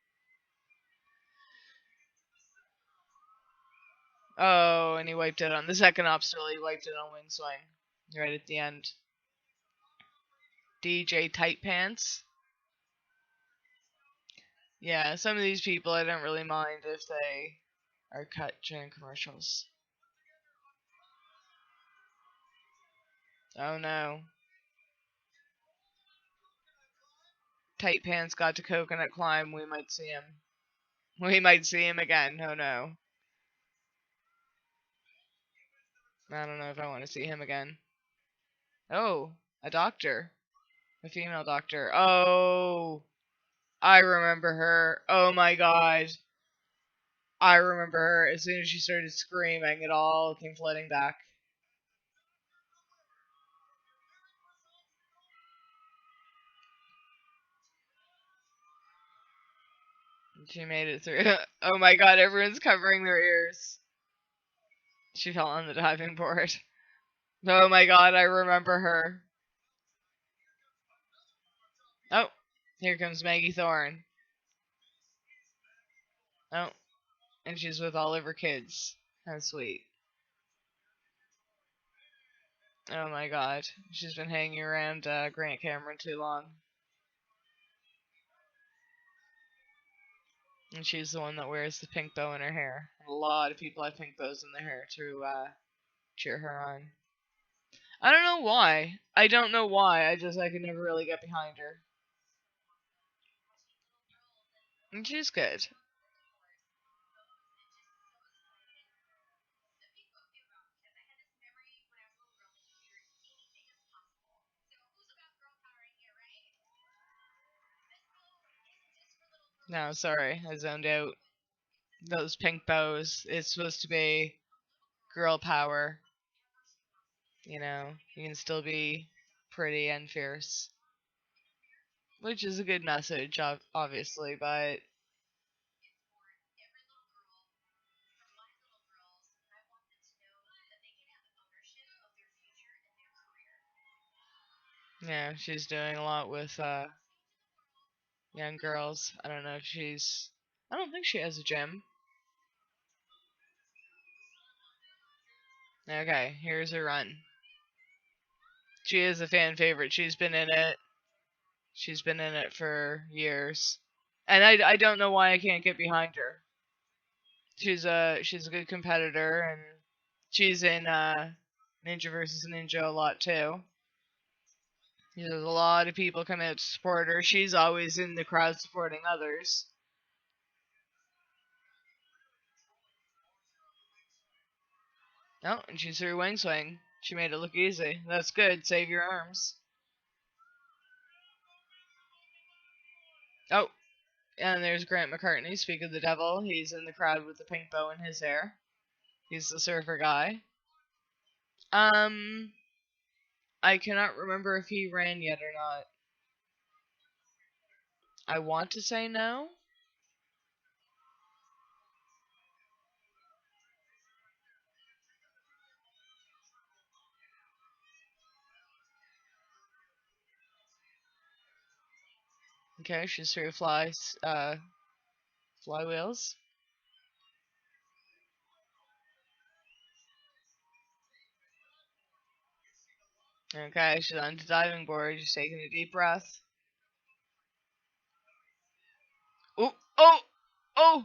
Oh, and he wiped it on the second obstacle. He wiped it on wing swing right at the end. DJ Tight Pants. Yeah, some of these people I don't really mind if they are cut during commercials. Oh no. Tight Pants got to Coconut Climb. We might see him. We might see him again. Oh no. I don't know if I want to see him again. Oh, a doctor. A female doctor. Oh, I remember her. Oh my god. I remember her. As soon as she started screaming, it all came flooding back. She made it through. Oh my god, everyone's covering their ears. She fell on the diving board. Oh my god, I remember her. Oh, here comes Maggie Thorne. Oh, and she's with all of her kids. How sweet. Oh my god, she's been hanging around Grant Cameron too long. And she's the one that wears the pink bow in her hair. A lot of people have pink bows in their hair to cheer her on. I don't know why. I don't know why. I could never really get behind her. And she's good. No, sorry. I zoned out. Those pink bows. It's supposed to be girl power. You know, you can still be pretty and fierce. Which is a good message, obviously, but... Yeah, she's doing a lot with young girls. I don't know if she's... I don't think she has a gym. Okay, here's her run. She is a fan favorite. She's been in it. She's been in it for years. And I don't know why I can't get behind her. She's a good competitor, and she's in Ninja versus Ninja a lot too. There's a lot of people come out to support her. She's always in the crowd supporting others. Oh, and she's through wing swing. She made it look easy. That's good. Save your arms. Oh, and there's Grant McCartney. Speak of the devil, he's in the crowd with the pink bow in his hair. He's the surfer guy. I cannot remember if he ran yet or not. I want to say no. Okay, she's through flywheels. Okay, she's on the diving board. She's taking a deep breath. Oh, oh, oh,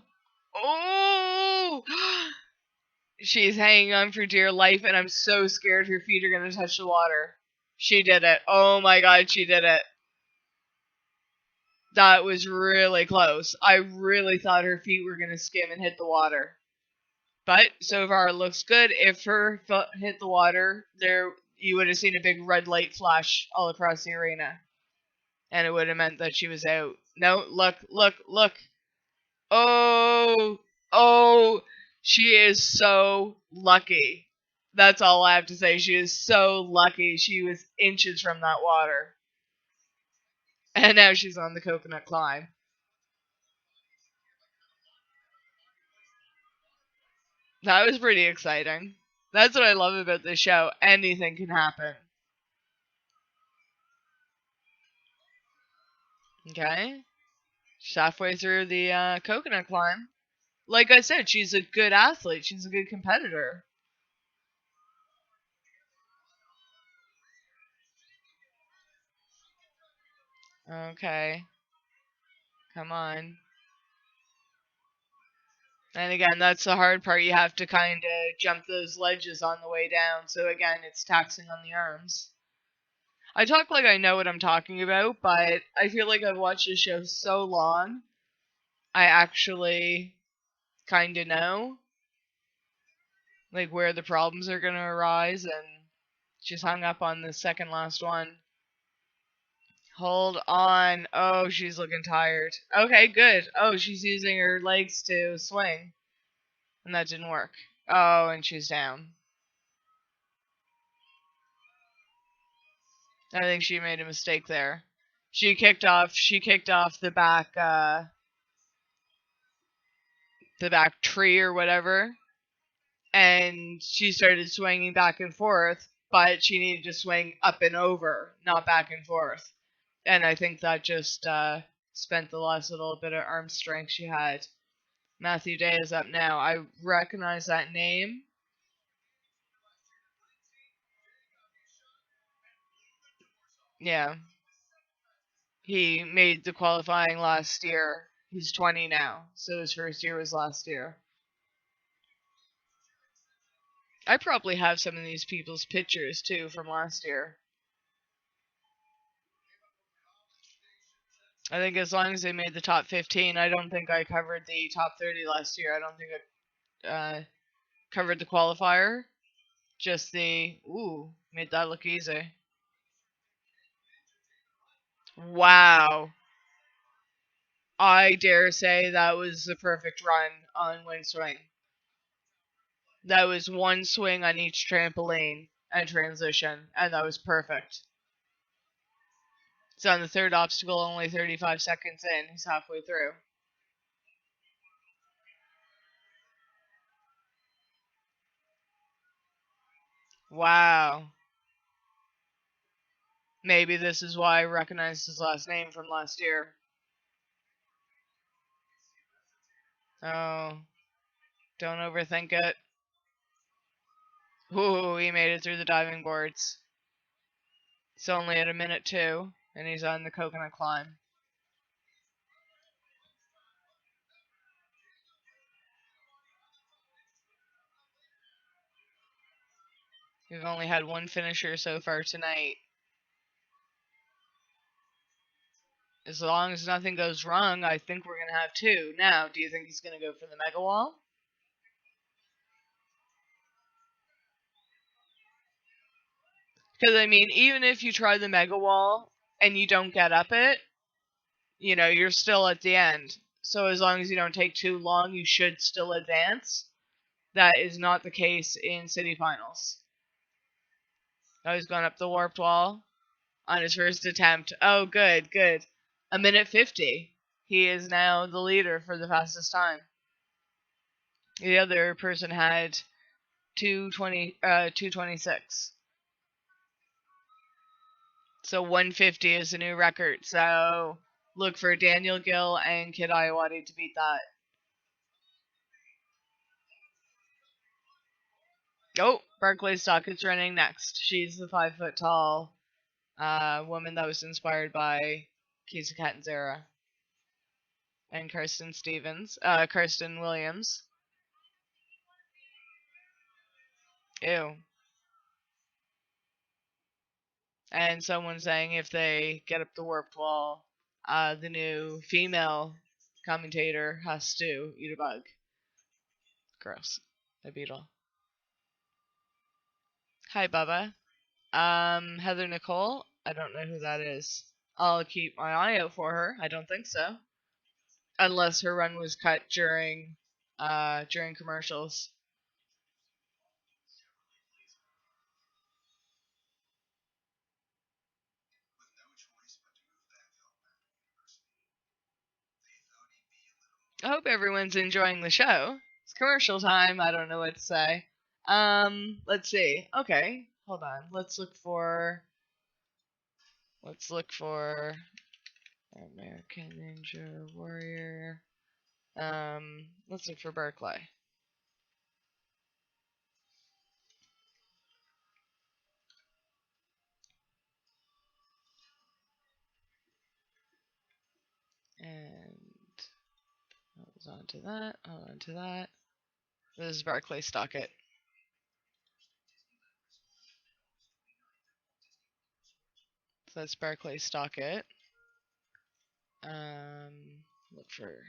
oh! She's hanging on for dear life, and I'm so scared her feet are gonna touch the water. She did it. Oh my god, she did it. That was really close. I really thought her feet were gonna skim and hit the water. But so far it looks good. If her foot hit the water, there you would have seen a big red light flash all across the arena. And it would have meant that she was out. No, look, look, look. Oh, oh, she is so lucky. That's all I have to say. She is so lucky. She was inches from that water. And now she's on the coconut climb. That was pretty exciting. That's what I love about this show. Anything can happen. Okay. She's halfway through the coconut climb. Like I said, she's a good athlete. She's a good competitor. Okay. Come on. And again, that's the hard part. You have to kind of jump those ledges on the way down. So again, it's taxing on the arms. I talk like I know what I'm talking about, but I feel like I've watched this show so long, I actually kind of know like where the problems are going to arise, and she's hung up on the second last one. Hold on. Oh, she's looking tired. Okay, good. Oh, she's using her legs to swing, and that didn't work. Oh, and she's down. I think she made a mistake there. She kicked off the back tree or whatever, and she started swinging back and forth, but she needed to swing up and over, not back and forth. And I think that just spent the last little bit of arm strength she had. Matthew Day is up now. I recognize that name. Yeah, he made the qualifying last year. He's 20 now, so his first year was last year. I probably have some of these people's pictures too from last year. I think as long as they made the top 15, I don't think I covered the top 30 last year. I don't think I covered the qualifier. Just the, ooh, made that look easy. Wow. I dare say that was the perfect run on wing swing. That was one swing on each trampoline and transition, and that was perfect. So on the third obstacle, only 35 seconds in, he's halfway through. Wow. Maybe this is why I recognized his last name from last year. Oh, don't overthink it. Ooh, he made it through the diving boards. It's only at a minute two, and he's on the coconut climb. We've only had one finisher so far tonight. As long as nothing goes wrong, I think we're going to have two. Now, do you think he's going to go for the mega wall? Because, I mean, even if you try the mega wall and you don't get up it, you're still at the end. So as long as you don't take too long, you should still advance. That is not the case in city finals. Oh, he's gone up the warped wall on his first attempt. Oh, good, good. A minute 50. He is now the leader for the fastest time. The other person had 226. So 150 is the new record. So look for Daniel Gill and Kid Iowati to beat that. Oh, Barclay Stockett's running next. She's the 5 foot tall woman that was inspired by Kisa Catanzara and Kirsten Williams. Ew. And someone saying if they get up the warped wall, the new female commentator has to eat a bug. Gross. A beetle. Hi, Bubba. Heather Nicole. I don't know who that is. I'll keep my eye out for her. I don't think so. Unless her run was cut during commercials. I hope everyone's enjoying the show. It's commercial time. I don't know what to say. Let's see. Okay, hold on. Let's look for American Ninja Warrior. Let's look for Barclay. And hold on to that. Hold on to that. This is Barclay Stockett. So that's Barclay Stockett. Look for.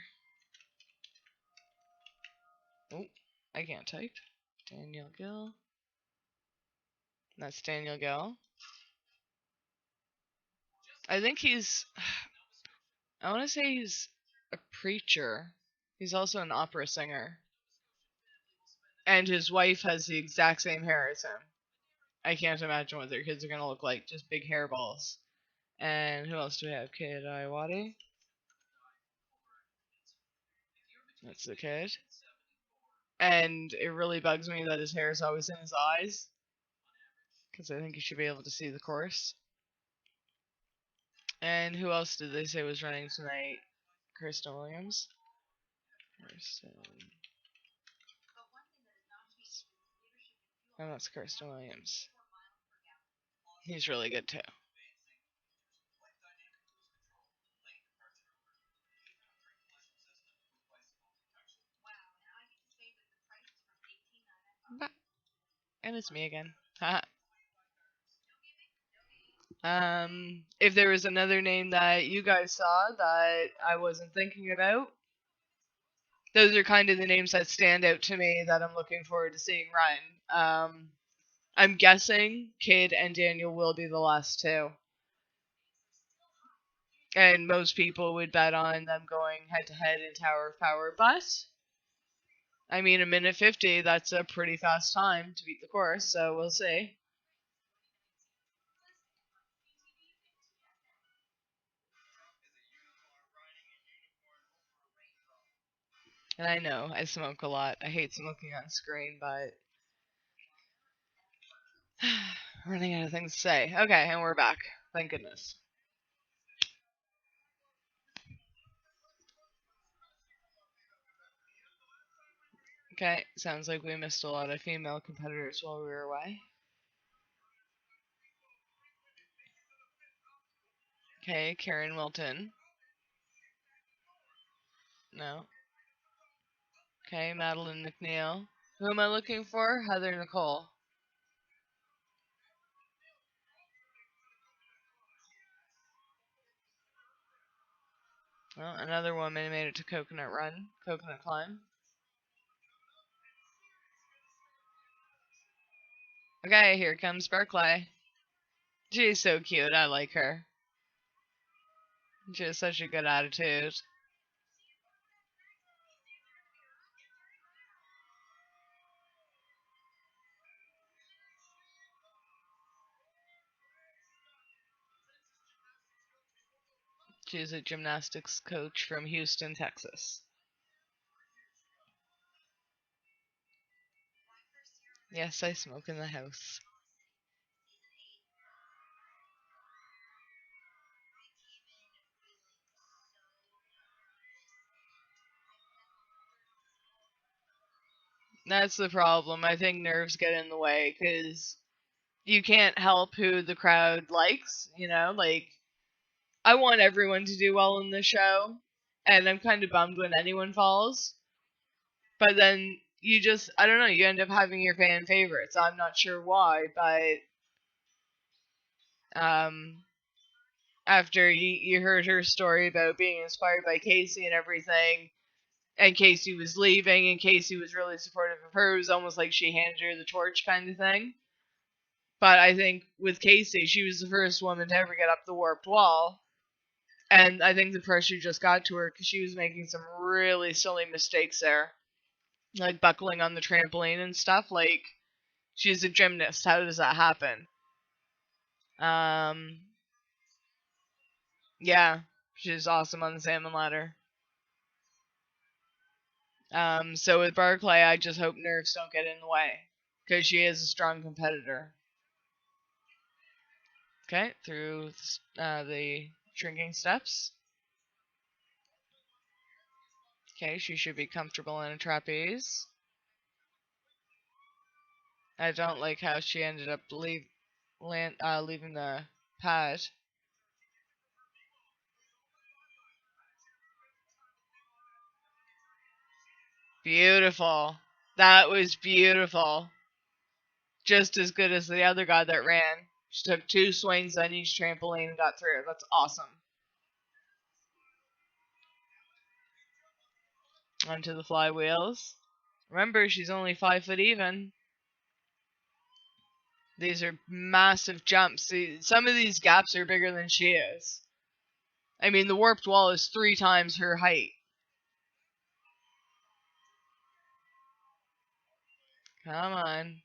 Oh, I can't type. Daniel Gill. That's Daniel Gill. I think he's. I want to say he's a preacher. He's also an opera singer. And his wife has the exact same hair as him. I can't imagine what their kids are going to look like. Just big hairballs. And who else do we have? Kid Iowati. That's the kid. And it really bugs me that his hair is always in his eyes. Because I think you should be able to see the course. And who else did they say was running tonight? Kirsten Williams. Oh, that's Kirsten Williams. He's really good too. And it's me again. If there was another name that you guys saw that I wasn't thinking about, those are kind of the names that stand out to me that I'm looking forward to seeing run. I'm guessing Kid and Daniel will be the last two. And most people would bet on them going head to head in Tower of Power, but I mean, a minute 50, that's a pretty fast time to beat the course, so we'll see. And I know, I smoke a lot. I hate smoking on screen, but running out of things to say. Okay, and we're back. Thank goodness. Okay, sounds like we missed a lot of female competitors while we were away. Okay, Karen Wilton. No. Okay, Madeline McNeil. Who am I looking for? Heather Nicole. Well, another woman made it to Coconut Climb. Okay, here comes Barclay. She's so cute. I like her. She has such a good attitude. She's a gymnastics coach from Houston, Texas. Yes, I smoke in the house. That's the problem. I think nerves get in the way because you can't help who the crowd likes, you know? Like, I want everyone to do well in the show, and I'm kind of bummed when anyone falls. But then you just, I don't know, you end up having your fan favorites. I'm not sure why, but after you heard her story about being inspired by Casey and everything, and Casey was leaving, and Casey was really supportive of her, it was almost like she handed her the torch kind of thing. But I think with Casey, she was the first woman to ever get up the warped wall. And I think the pressure just got to her because she was making some really silly mistakes there. Like buckling on the trampoline and stuff. Like, she's a gymnast. How does that happen? Um, yeah, she's awesome on the salmon ladder. So with Barclay, I just hope nerves don't get in the way. Because she is a strong competitor. Okay, through the shrinking steps. Okay, she should be comfortable in a trapeze. I don't like how she ended up leaving the pad. Beautiful. That was beautiful. Just as good as the other guy that ran. She took 2 swings on each trampoline and got through. That's awesome. Onto the flywheels. Remember, she's only 5 foot even. These are massive jumps. See, some of these gaps are bigger than she is. I mean, the warped wall is 3 times her height. Come on.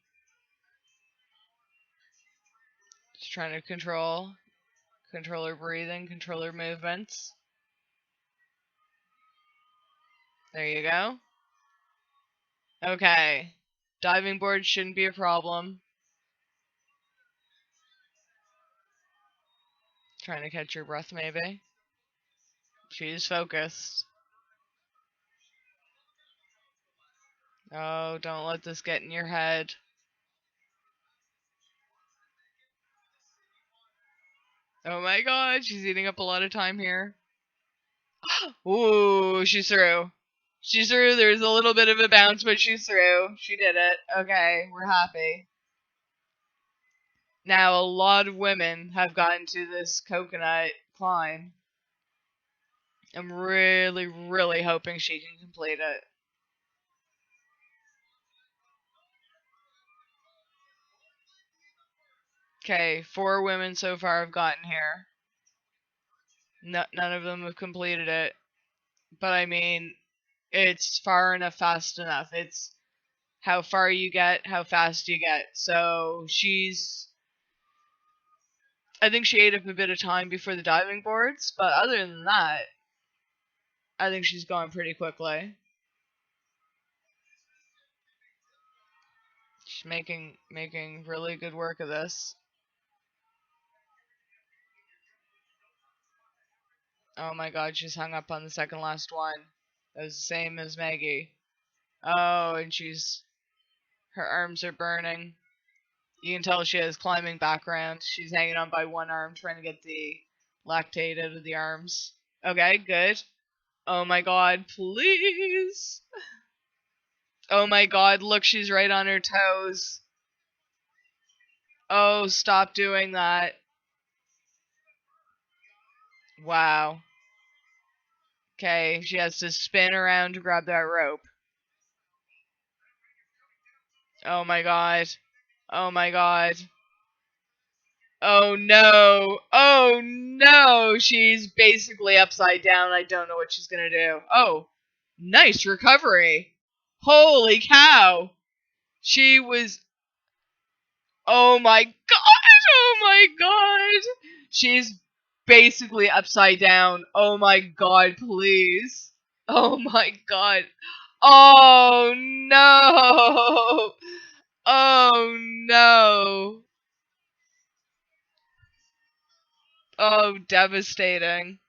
Just trying to control her breathing, control her movements. There you go. Okay. Diving board shouldn't be a problem. Trying to catch her breath, maybe. She's focused. Oh, don't let this get in your head. Oh my god, she's eating up a lot of time here. Ooh, she's through. She's through. There's a little bit of a bounce, but she's through. She did it. Okay, we're happy. Now, a lot of women have gotten to this coconut climb. I'm really, really hoping she can complete it. Okay, 4 women so far have gotten here. No, none of them have completed it. But I mean, it's far enough, fast enough. It's how far you get, how fast you get. So I think she ate up a bit of time before the diving boards, but other than that, I think she's gone pretty quickly. She's making really good work of this. Oh my god, she's hung up on the second last one. That was the same as Maggie. Oh, and her arms are burning. You can tell she has climbing background. She's hanging on by one arm, trying to get the lactate out of the arms. Okay, good. Oh my god, please. Oh my god, look, she's right on her toes. Oh, stop doing that. Wow. Okay, she has to spin around to grab that rope. Oh my god. Oh my god. Oh no. Oh no. She's basically upside down. I don't know what she's gonna do. Oh, nice recovery. Holy cow. She was. Oh my god. Oh my god. She's basically upside down. Oh my god, please. Oh my god. Oh no. Oh no. Oh, devastating.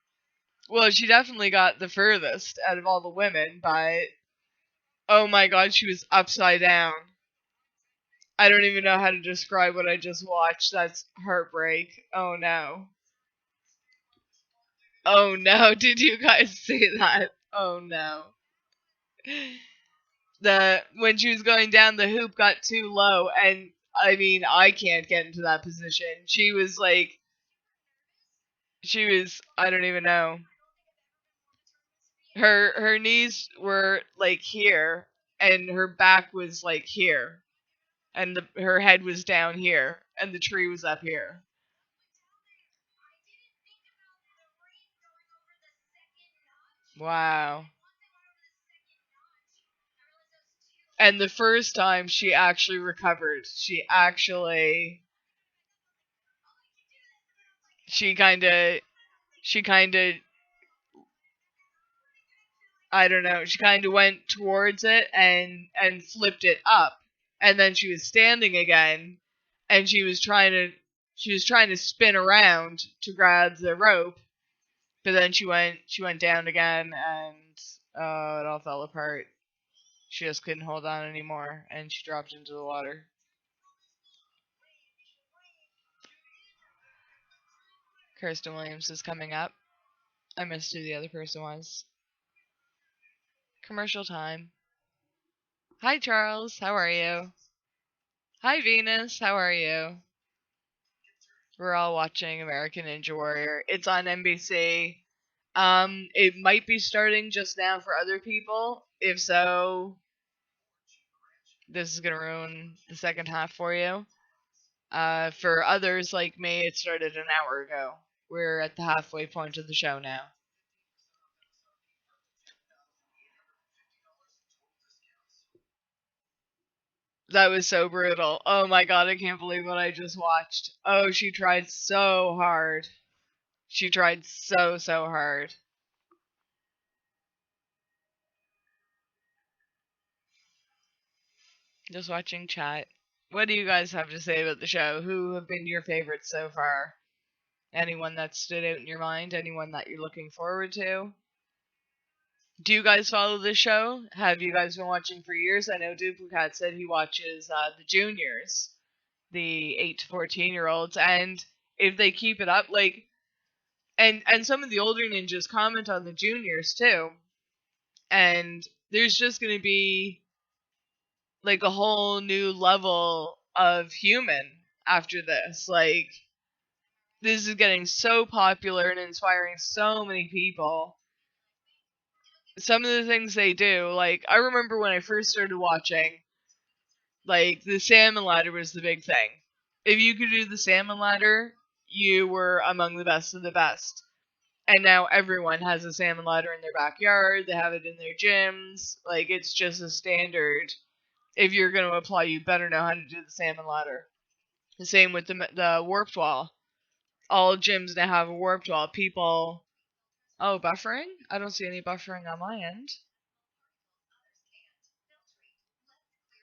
Well, she definitely got the furthest out of all the women, but oh my god, she was upside down. I don't even know how to describe what I just watched. That's heartbreak. Oh no. Oh no, did you guys see that? Oh no. The when she was going down, the hoop got too low, and I mean, I can't get into that position. She was I don't even know. Her knees were like here, and her back was like here, and her head was down here, and the tree was up here. Wow. And the first time she actually recovered, she kind of she kind of I don't know, she kind of went towards it and flipped it up. And then she was standing again, and she was trying to spin around to grab the rope, but then she went down again, and it all fell apart. She just couldn't hold on anymore, and she dropped into the water. Kirsten Williams is coming up. I missed who the other person was. Commercial time. Hi Charles, how are you? Hi Venus, how are you? We're all watching American Ninja Warrior. It's on NBC. It might be starting just now for other people. If so, this is gonna ruin the second half for you. For others like me, it started an hour ago. We're at the halfway point of the show now. That was so brutal. Oh my god, I can't believe what I just watched. Oh, she tried so hard. She tried so hard. Just watching chat. What do you guys have to say about the show? Who have been your favorites so far? Anyone that stood out in your mind? Anyone that you're looking forward to? Do you guys follow this show? Have you guys been watching for years? I know Duplicat said he watches the juniors, the 8 to 14-year-olds, and if they keep it up, like, and some of the older ninjas comment on the juniors too, and there's just gonna be like a whole new level of human after this. Like, this is getting so popular and inspiring so many people. Some of the things they do, like, I remember when I first started watching, like, the salmon ladder was the big thing. If you could do the salmon ladder, you were among the best of the best. And now everyone has a salmon ladder in their backyard, they have it in their gyms, like, it's just a standard. If you're going to apply, you better know how to do the salmon ladder. The same with the warped wall. All gyms now have a warped wall. People. Oh, buffering? I don't see any buffering on my end.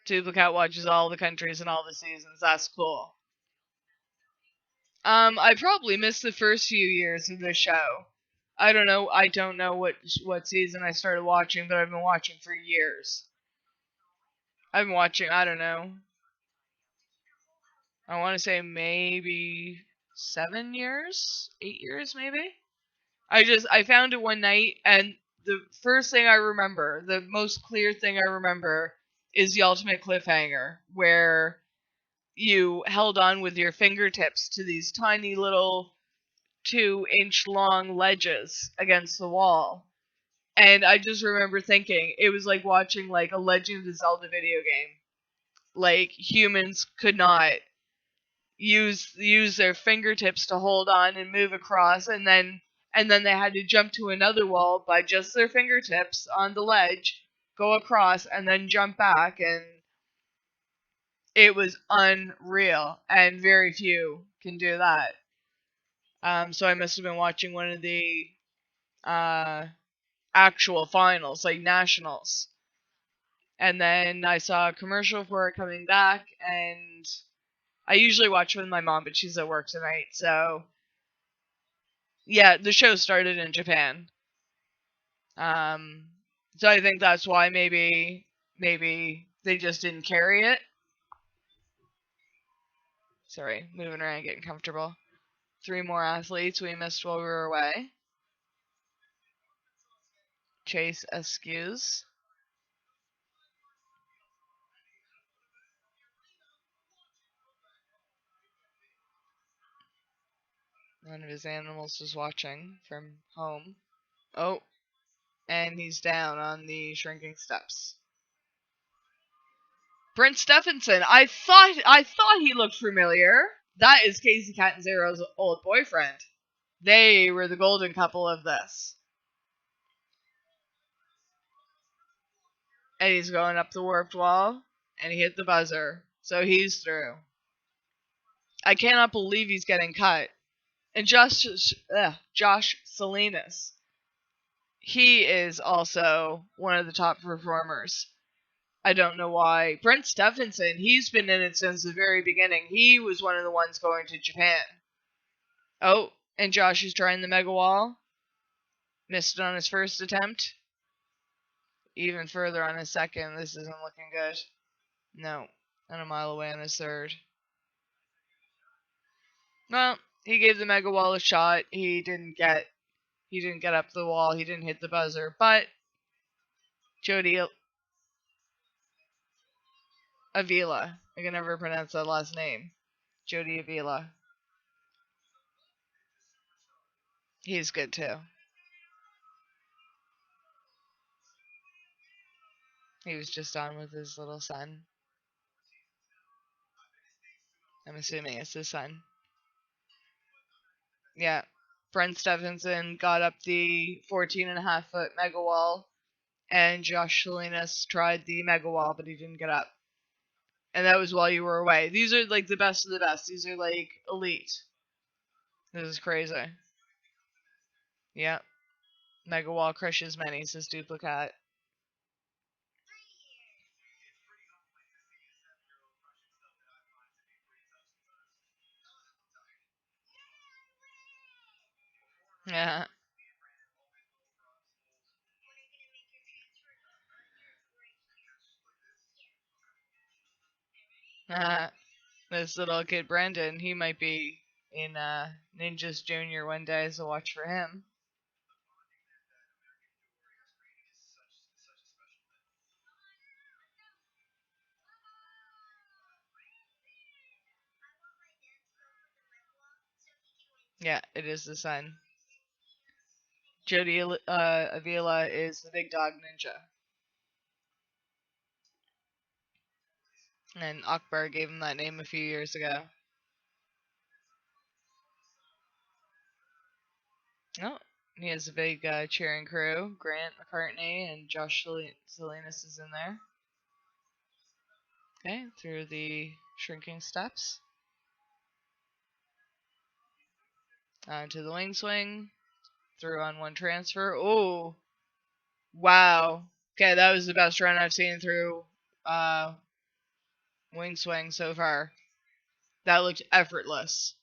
Duplicat watches all the countries and all the seasons. That's cool. I probably missed the first few years of this show. I don't know. I don't know what season I started watching, but I've been watching for years. I've been watching. I don't know. I want to say maybe 7 years, 8 years, maybe. I found it one night, and the first thing I remember, the most clear thing I remember, is the ultimate cliffhanger, where you held on with your fingertips to these tiny little 2-inch long ledges against the wall. And I just remember thinking it was like watching like a Legend of Zelda video game. Like, humans could not use their fingertips to hold on and move across, and then they had to jump to another wall by just their fingertips on the ledge, go across, and then jump back, and it was unreal, and very few can do that. So I must have been watching one of the actual finals, like nationals. And then I saw a commercial for it coming back, and I usually watch with my mom, but she's at work tonight, so yeah, the show started in Japan. Um, so I think that's why maybe they just didn't carry it. Sorry, moving around, getting comfortable. 3 more athletes we missed while we were away. Chase Eskews. One of his animals was watching from home. Oh, and he's down on the shrinking steps. Brent Stephenson. I thought he looked familiar. That is Casey Catanzaro's old boyfriend. They were the golden couple of this. And he's going up the warped wall, and he hit the buzzer, so he's through. I cannot believe he's getting cut. And Josh Salinas, he is also one of the top performers. I don't know why. Brent Stephenson, he's been in it since the very beginning. He was one of the ones going to Japan. Oh, and Josh is trying the mega wall. Missed it on his first attempt. Even further on his second. This isn't looking good. No. And a mile away on his third. Well, he gave the mega wall a shot. He didn't get up the wall. He didn't hit the buzzer. But Jody Avila. I can never pronounce that last name. Jody Avila. He's good too. He was just on with his little son. I'm assuming it's his son. Yeah. Brent Stephenson got up the 14.5-foot mega wall, and Josh Salinas tried the mega wall, but he didn't get up. And that was while you were away. These are like the best of the best. These are like elite. This is crazy. Yeah. Mega wall crushes many, says Duplicate. Yeah. This little kid Brandon, he might be in Ninjas Junior one day, so watch for him. Yeah, it is the son. Jody Avila is the big dog ninja. And Akbar gave him that name a few years ago. Oh, he has a big cheering crew. Grant McCartney and Josh Salinas is in there. Okay, through the shrinking steps. To the wing swing. Through on one transfer. Oh, wow. Okay, that was the best run I've seen through wing swing so far. That looked effortless.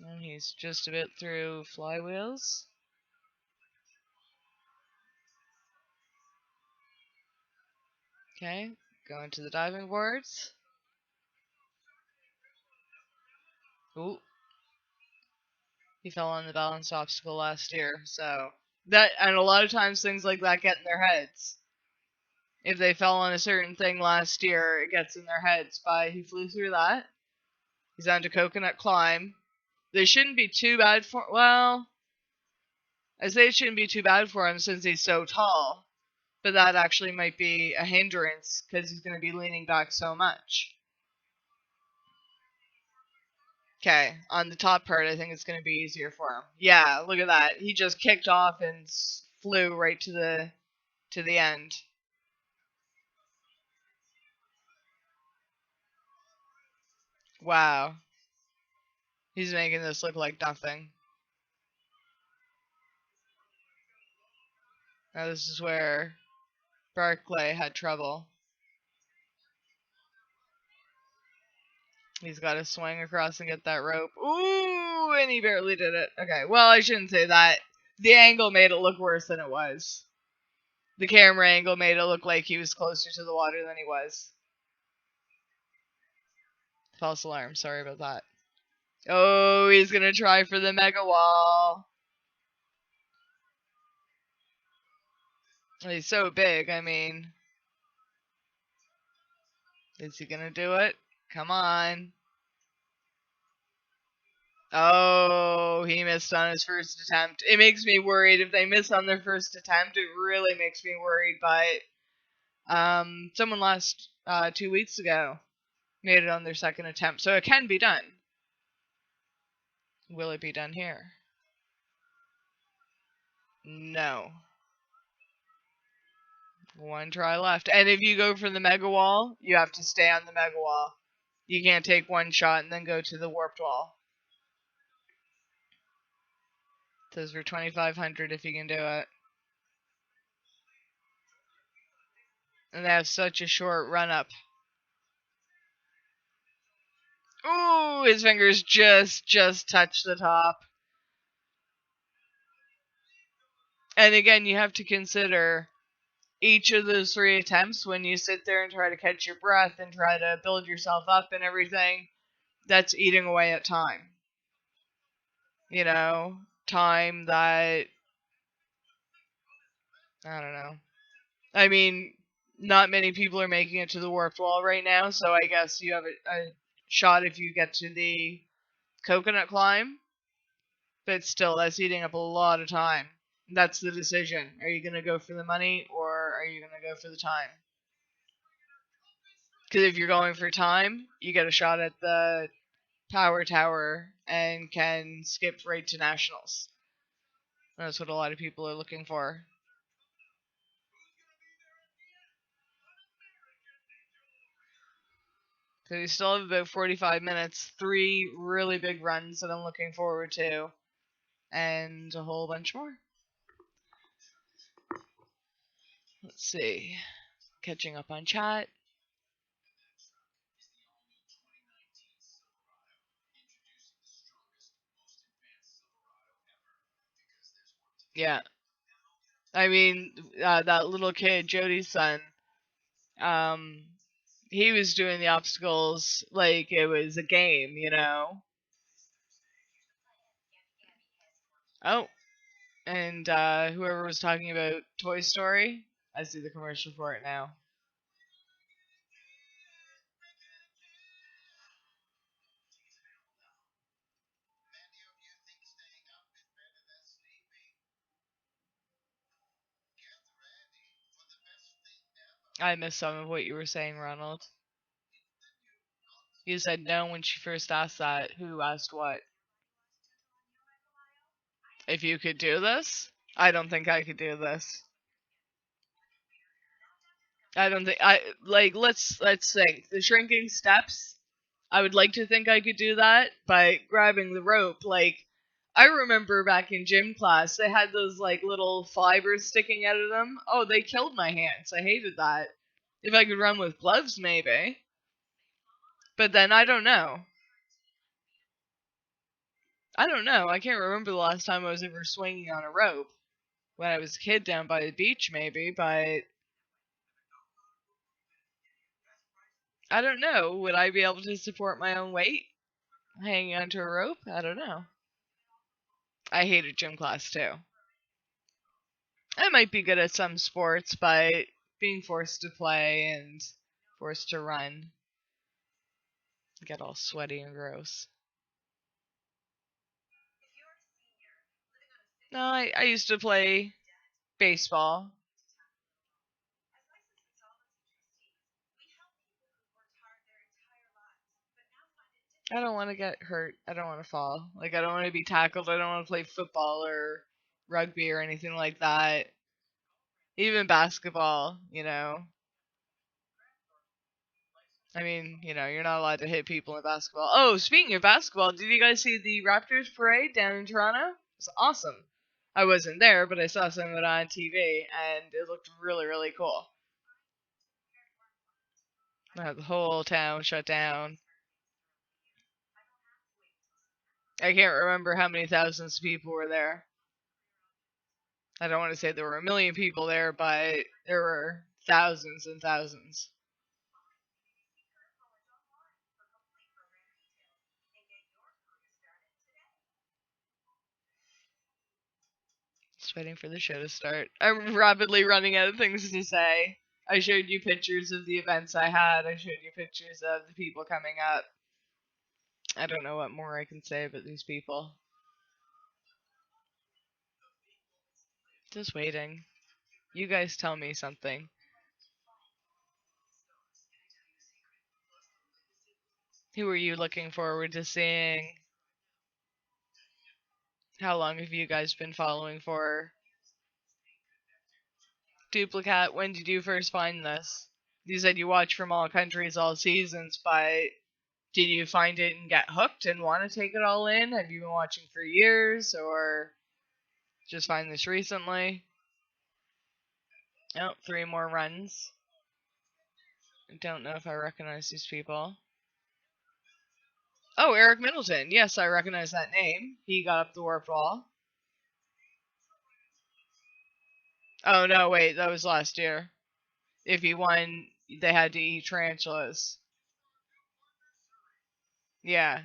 And he's just a bit through flywheels. Okay, going to the diving boards. Ooh. He fell on the balanced obstacle last year, so that, and a lot of times things like that get in their heads. If they fell on a certain thing last year, it gets in their heads. But he flew through that. He's on to coconut climb. They shouldn't be too bad for, well, I say it shouldn't be too bad for him since he's so tall, but that actually might be a hindrance because he's going to be leaning back so much. Okay, on the top part, I think it's going to be easier for him. Yeah, look at that. He just kicked off and flew right to the end. Wow. He's making this look like nothing. Now this is where Barclay had trouble. He's got to swing across and get that rope. Ooh, and he barely did it. Okay, well, I shouldn't say that. The angle made it look worse than it was. The camera angle made it look like he was closer to the water than he was. False alarm. Sorry about that. Oh, he's going to try for the mega wall. He's so big, I mean. Is he going to do it? Come on. Oh, he missed on his first attempt. It makes me worried if they miss on their first attempt. It really makes me worried. But someone last 2 weeks ago made it on their second attempt, so it can be done. Will it be done here? No. One try left. And if you go for the mega wall, you have to stay on the mega wall. You can't take one shot and then go to the warped wall. It says for 2,500 if you can do it. And they have such a short run up. Ooh, his fingers just touch the top. And again, you have to consider each of those 3 attempts when you sit there and try to catch your breath and try to build yourself up and everything. That's eating away at time. You know, time that, I don't know. I mean, not many people are making it to the warped wall right now, so I guess you have a shot if you get to the coconut climb. But still, that's eating up a lot of time. That's the decision. Are you going to go for the money or are you going to go for the time? Because if you're going for time, you get a shot at the power tower and can skip right to nationals. That's what a lot of people are looking for. So we still have about 45 minutes, 3 really big runs that I'm looking forward to, and a whole bunch more. Let's see. Catching up on chat. Yeah. I mean, that little kid, Jody's son, um, he was doing the obstacles like it was a game, you know? Oh, and whoever was talking about Toy Story, I see the commercial for it now. I missed some of what you were saying, Ronald. You said no when she first asked that. Who asked what? If you could do this? I don't think I could do this. I don't think I like let's think. The shrinking steps, I would like to think I could do that by grabbing the rope. Like I remember back in gym class, they had those like little fibers sticking out of them. Oh, they killed my hands. I hated that. If I could run with gloves, maybe. But then I don't know. I don't know. I can't remember the last time I was ever swinging on a rope. When I was a kid down by the beach, maybe, but I don't know. Would I be able to support my own weight hanging onto a rope? I don't know. I hated gym class too. I might be good at some sports, but being forced to play and forced to run, get all sweaty and gross. No, I used to play baseball. I don't want to get hurt. I don't want to fall. Like, I don't want to be tackled. I don't want to play football or rugby or anything like that. Even basketball, you know. I mean, you know, you're not allowed to hit people in basketball. Oh, speaking of basketball, did you guys see the Raptors parade down in Toronto? It's awesome. I wasn't there, but I saw some of it on TV, and it looked really, really cool. The whole town shut down. I can't remember how many thousands of people were there. I don't want to say there were a million people there, but there were thousands and thousands. Just waiting for the show to start. I'm rapidly running out of things to say. I showed you pictures of the events I had. I showed you pictures of the people coming up. I don't know what more I can say about these people. Just waiting. You guys tell me something. Who are you looking forward to seeing? How long have you guys been following for? Duplicate, when did you first find this? You said you watch from all countries, all seasons, but did you find it and get hooked and want to take it all in? Have you been watching for years or just find this recently? Oh, 3 more runs. I don't know if I recognize these people. Oh, Eric Middleton. Yes, I recognize that name. He got up the warp wall. Oh, no, wait, that was last year. If he won, they had to eat tarantulas. Yeah.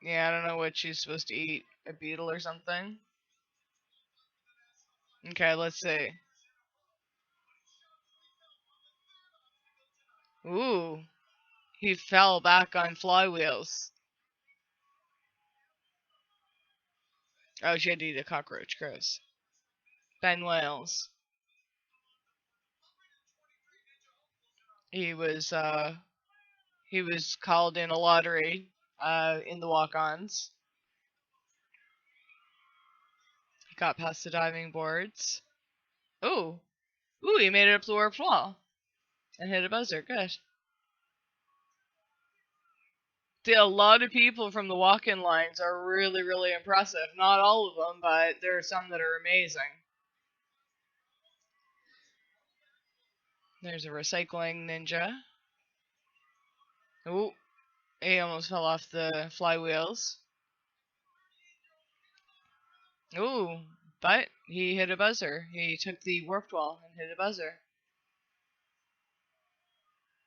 Yeah, I don't know what she's supposed to eat. A beetle or something? Okay, let's see. Ooh, he fell back on flywheels. Oh, she had to eat a cockroach. Gross. Ben Wales. He was he was called in a lottery in the walk-ons. He got past the diving boards. Ooh, ooh, he made it up the warped wall and hit a buzzer. Good. A lot of people from the walk-in lines are really, really impressive. Not all of them, but there are some that are amazing. There's a recycling ninja. Ooh, he almost fell off the flywheels. Ooh, but he hit a buzzer. He took the warped wall and hit a buzzer.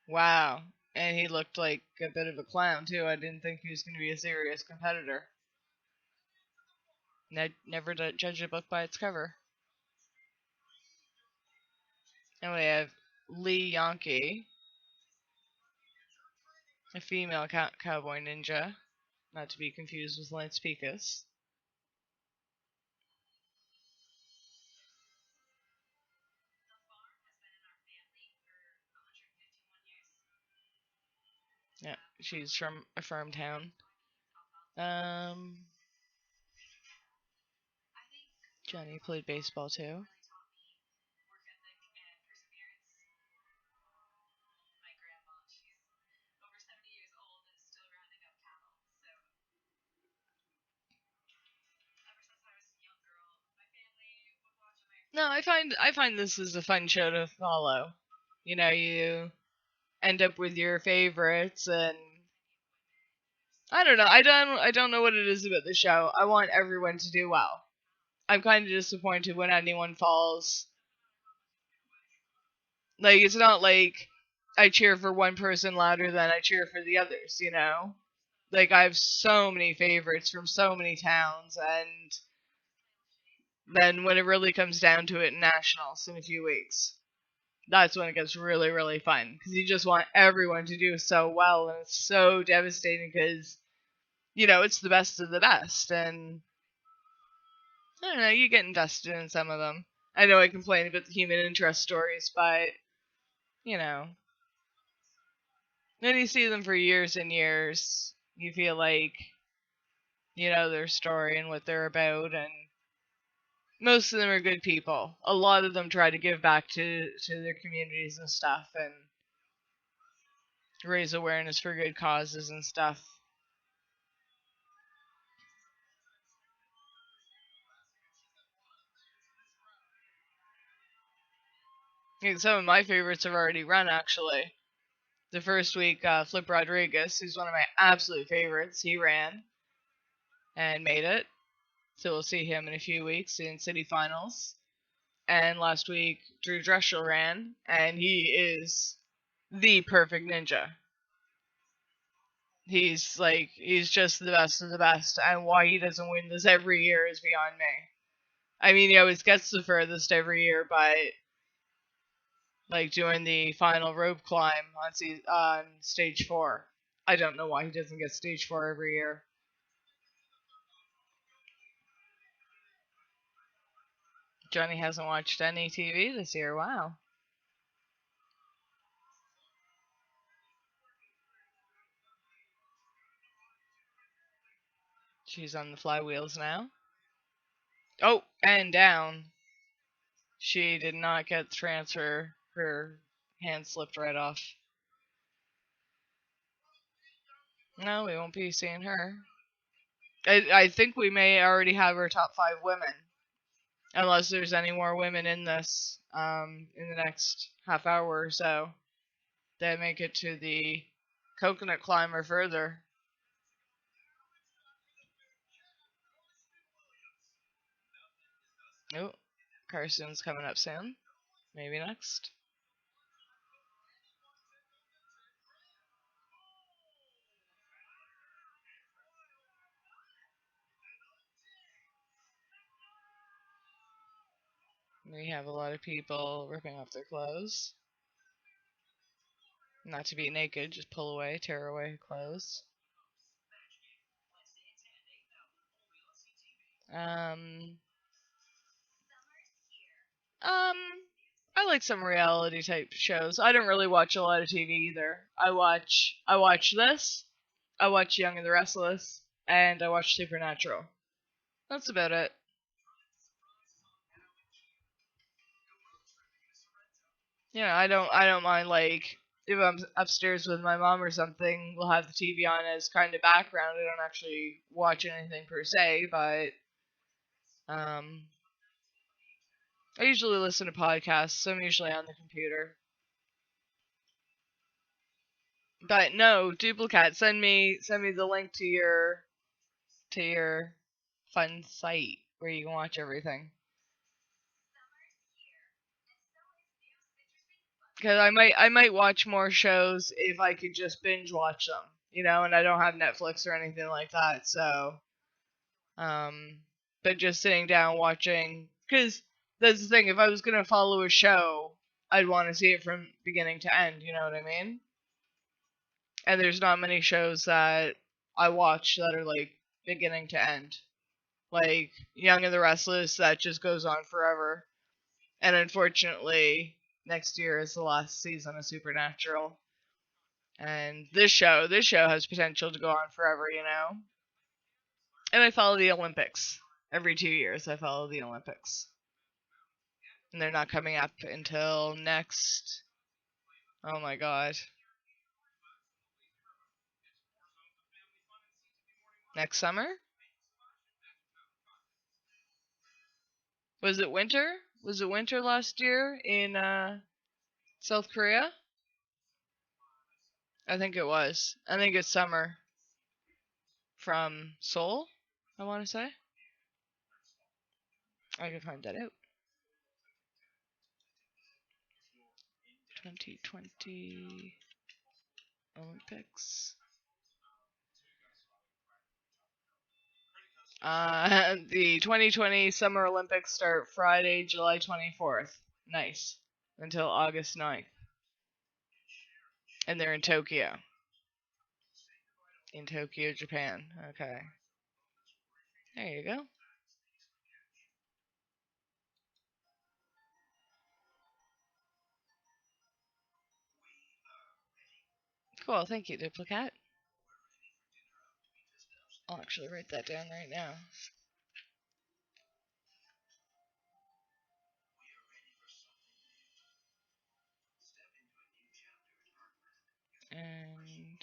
Wow. And he looked like a bit of a clown, too. I didn't think he was going to be a serious competitor. Never to judge a book by its cover. And we have Lee Yankee, a female cowboy ninja, not to be confused with Lance Pecos. Yeah, she's from a farm town. Johnny played baseball too. No, I find this is a fun show to follow. You know, you end up with your favorites, and I don't know. I don't know what it is about the show. I want everyone to do well. I'm kind of disappointed when anyone falls. Like, it's not like I cheer for one person louder than I cheer for the others, you know? Like, I have so many favorites from so many towns, and then when it really comes down to it in nationals in a few weeks, that's when it gets really, really fun. Because you just want everyone to do so well, and it's so devastating because it's the best of the best, and I don't know, you get invested in some of them. I know I complain about the human interest stories, but you know, when you see them for years and years, you feel like you know their story and what they're about, and most of them are good people. A lot of them try to give back to their communities and stuff, and raise awareness for good causes and stuff. I think some of my favorites have already run, actually. The first week, Flip Rodriguez, who's one of my absolute favorites, he ran and made it. So we'll see him in a few weeks in city finals. And last week, Drew Dreshel ran, and he is the perfect ninja. He's just the best of the best, and why he doesn't win this every year is beyond me. I mean, he always gets the furthest every year, but like doing the final rope climb on stage 4, I don't know why he doesn't get stage 4 every year. Johnny hasn't watched any TV this year. Wow. She's on the flywheels now. Oh, and down. She did not get the transfer. Her hand slipped right off. No, we won't be seeing her. I think we may already have our top 5 women. Unless there's any more women in this in the next half hour or so that make it to the coconut climber further. Oh, Carson's coming up soon. Maybe next. We have a lot of people ripping off their clothes. Not to be naked, just pull away, tear away clothes. Um, um, I like some reality type shows. I don't really watch a lot of TV either. I watch this. I watch Young and the Restless, and I watch Supernatural. That's about it. Yeah, I don't mind, like, if I'm upstairs with my mom or something, we'll have the TV on as kind of background. I don't actually watch anything per se, but um I usually listen to podcasts, so I'm usually on the computer. But no, duplicate, send me the link to your fun site where you can watch everything. Because I might watch more shows if I could just binge watch them, and I don't have Netflix or anything like that, so Um, but just sitting down watching, because that's the thing. If I was gonna follow a show, I'd want to see it from beginning to end. You know what I mean? And there's not many shows that I watch that are like beginning to end. Like Young and the Restless, that just goes on forever. And unfortunately, next year is the last season of Supernatural. And this show has potential to go on forever. And I follow the Olympics. Every 2 years, I follow the Olympics. And they're not coming up until next. Oh my god. Next summer? Was it winter? Was it winter last year in South Korea? I think it was. I think it's summer from Seoul, I want to say. I can find that out. 2020 Olympics. The 2020 Summer Olympics start Friday, July 24th. Nice. Until August 9th. And they're in Tokyo. In Tokyo, Japan. Okay. There you go. Cool, thank you, Duplicate. I'll actually write that down right now. And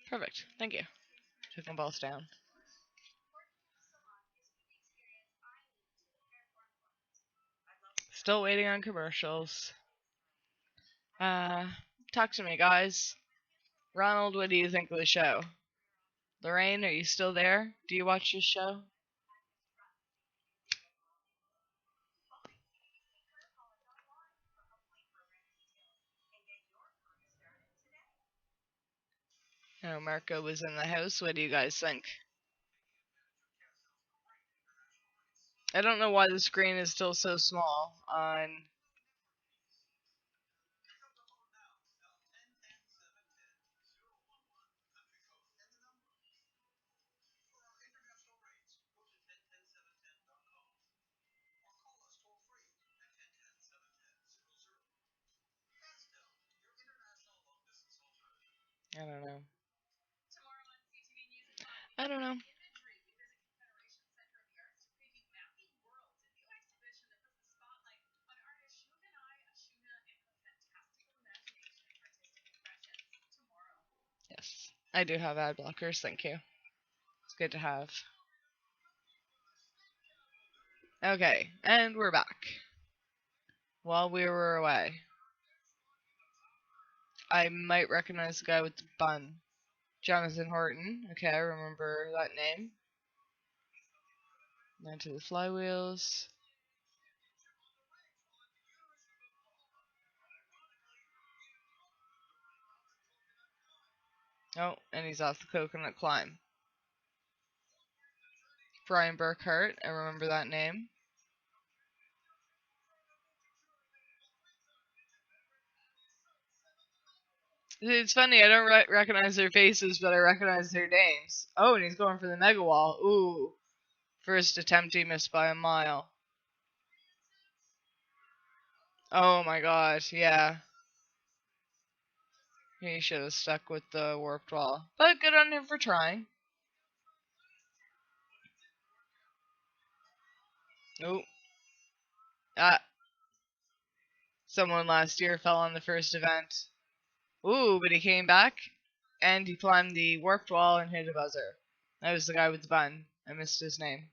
perfect. Thank you. Took them both down. Still waiting on commercials. Talk to me, guys. Ronald, what do you think of the show? Lorraine, are you still there? Do you watch this show? No, Marco was in the house. What do you guys think? I don't know why the screen is still so small on... I don't know. I don't know. Yes. I do have ad blockers, thank you. It's good to have. Okay, and we're back. While we were away, I might recognize the guy with the bun. Jonathan Horton. Okay, I remember that name. Land to the flywheels. Oh, and he's off the coconut climb. Brian Burkhart. I remember that name. It's funny, I don't recognize their faces, but I recognize their names. Oh, and he's going for the mega wall. Ooh. First attempt he missed by a mile. Oh my gosh, yeah. He should have stuck with the warped wall. But good on him for trying. Oh. Ah. Someone last year fell on the first event. Ooh, but he came back, and he climbed the warped wall and hit a buzzer. That was the guy with the bun. I missed his name.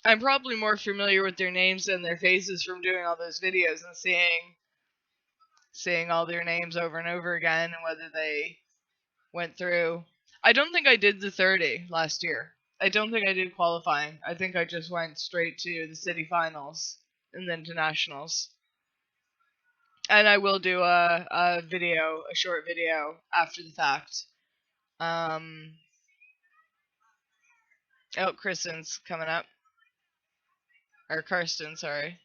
I'm probably more familiar with their names and their faces from doing all those videos and seeing all their names over and over again and whether they went through. I don't think I did the 30 last year. I don't think I did qualifying. I think I just went straight to the city finals and then to nationals. And I will do a short video after the fact. Oh, Kristen's coming up. Or Karsten, sorry.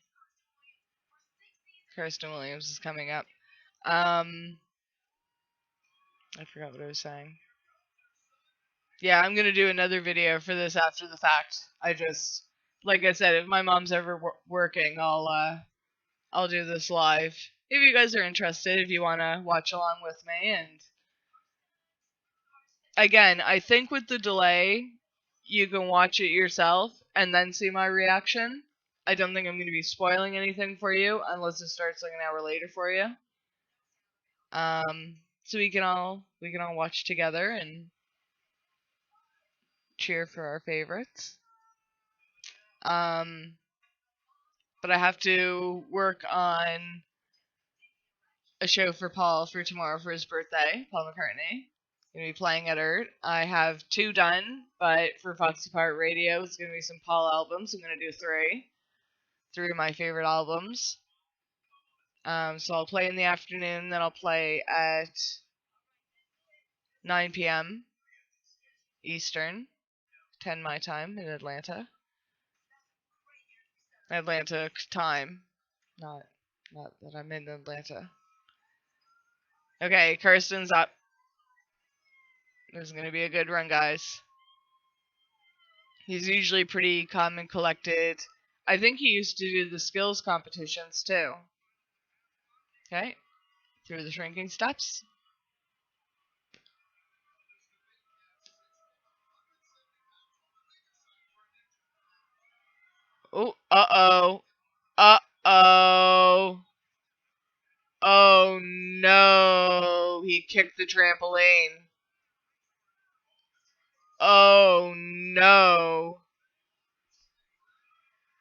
Karsten Williams is coming up. I forgot what I was saying. Yeah, I'm gonna do another video for this after the fact. Like I said, if my mom's ever working, I'll do this live. If you guys are interested, if you wanna watch along with me, and again, I think with the delay, you can watch it yourself and then see my reaction. I don't think I'm gonna be spoiling anything for you unless it starts like an hour later for you. So we can all watch together and cheer for our favorites. But I have to work on a show for Paul for tomorrow for his birthday. Paul McCartney gonna be playing at ERT. I have 2 done, but for Foxy Pirate Radio, it's gonna be some Paul albums. I'm gonna do 3 of my favorite albums. So I'll play in the afternoon, then I'll play at 9 p.m. Eastern, 10 my time in Atlanta. Atlanta time. Not that I'm in Atlanta. Okay, Kirsten's up. This is gonna be a good run, guys. He's usually pretty calm and collected. I think he used to do the skills competitions too. Okay, through the shrinking steps. Oh, uh-oh. Uh-oh. Oh no, he kicked the trampoline. Oh no.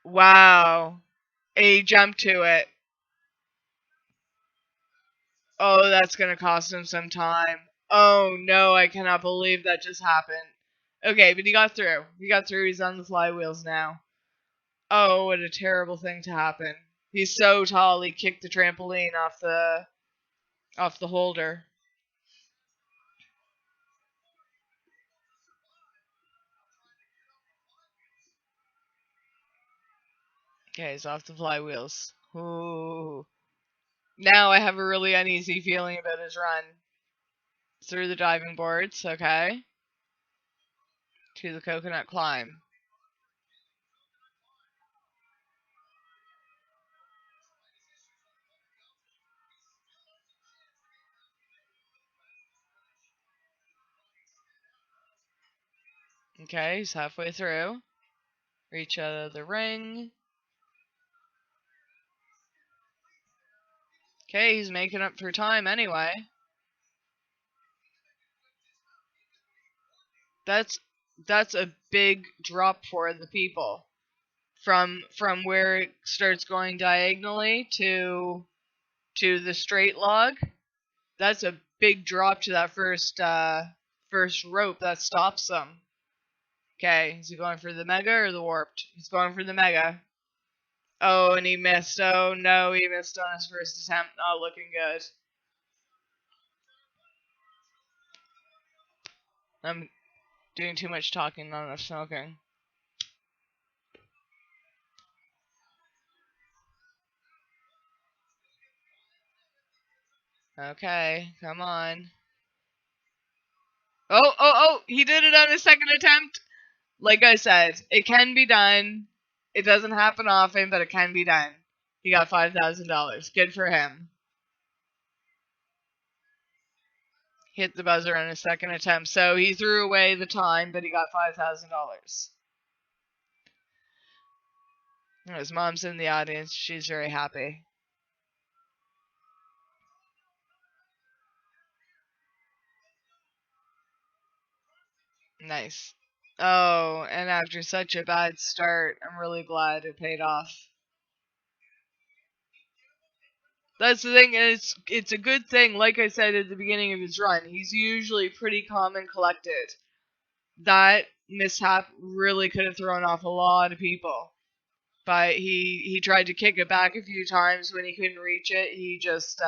Wow. And he jumped to it. Oh, that's gonna cost him some time. Oh no, I cannot believe that just happened. Okay, but he got through. He got through, he's on the flywheels now. Oh, what a terrible thing to happen. He's so tall, he kicked the trampoline off the holder. Okay, he's off the flywheels. Ooh. Now I have a really uneasy feeling about his run. Through the diving boards, okay. To the coconut climb. Okay, he's halfway through. Reach out of the ring. Okay, he's making up for time anyway. That's a big drop for the people. From where it starts going diagonally to the straight log. That's a big drop to that first rope that stops them. Okay, is he going for the mega or the warped? He's going for the mega. Oh, and he missed. Oh no, he missed on his first attempt. Not looking good. I'm doing too much talking, not enough smoking. Okay, come on. Oh, he did it on his second attempt. Like I said, it can be done. It doesn't happen often, but it can be done. He got $5,000. Good for him. Hit the buzzer on his second attempt. So he threw away the time, but he got $5,000. His mom's in the audience. She's very happy. Nice. Oh, and after such a bad start, I'm really glad it paid off. That's the thing, and it's a good thing. Like I said at the beginning of his run, he's usually pretty calm and collected. That mishap really could have thrown off a lot of people. But he tried to kick it back a few times when he couldn't reach it. He just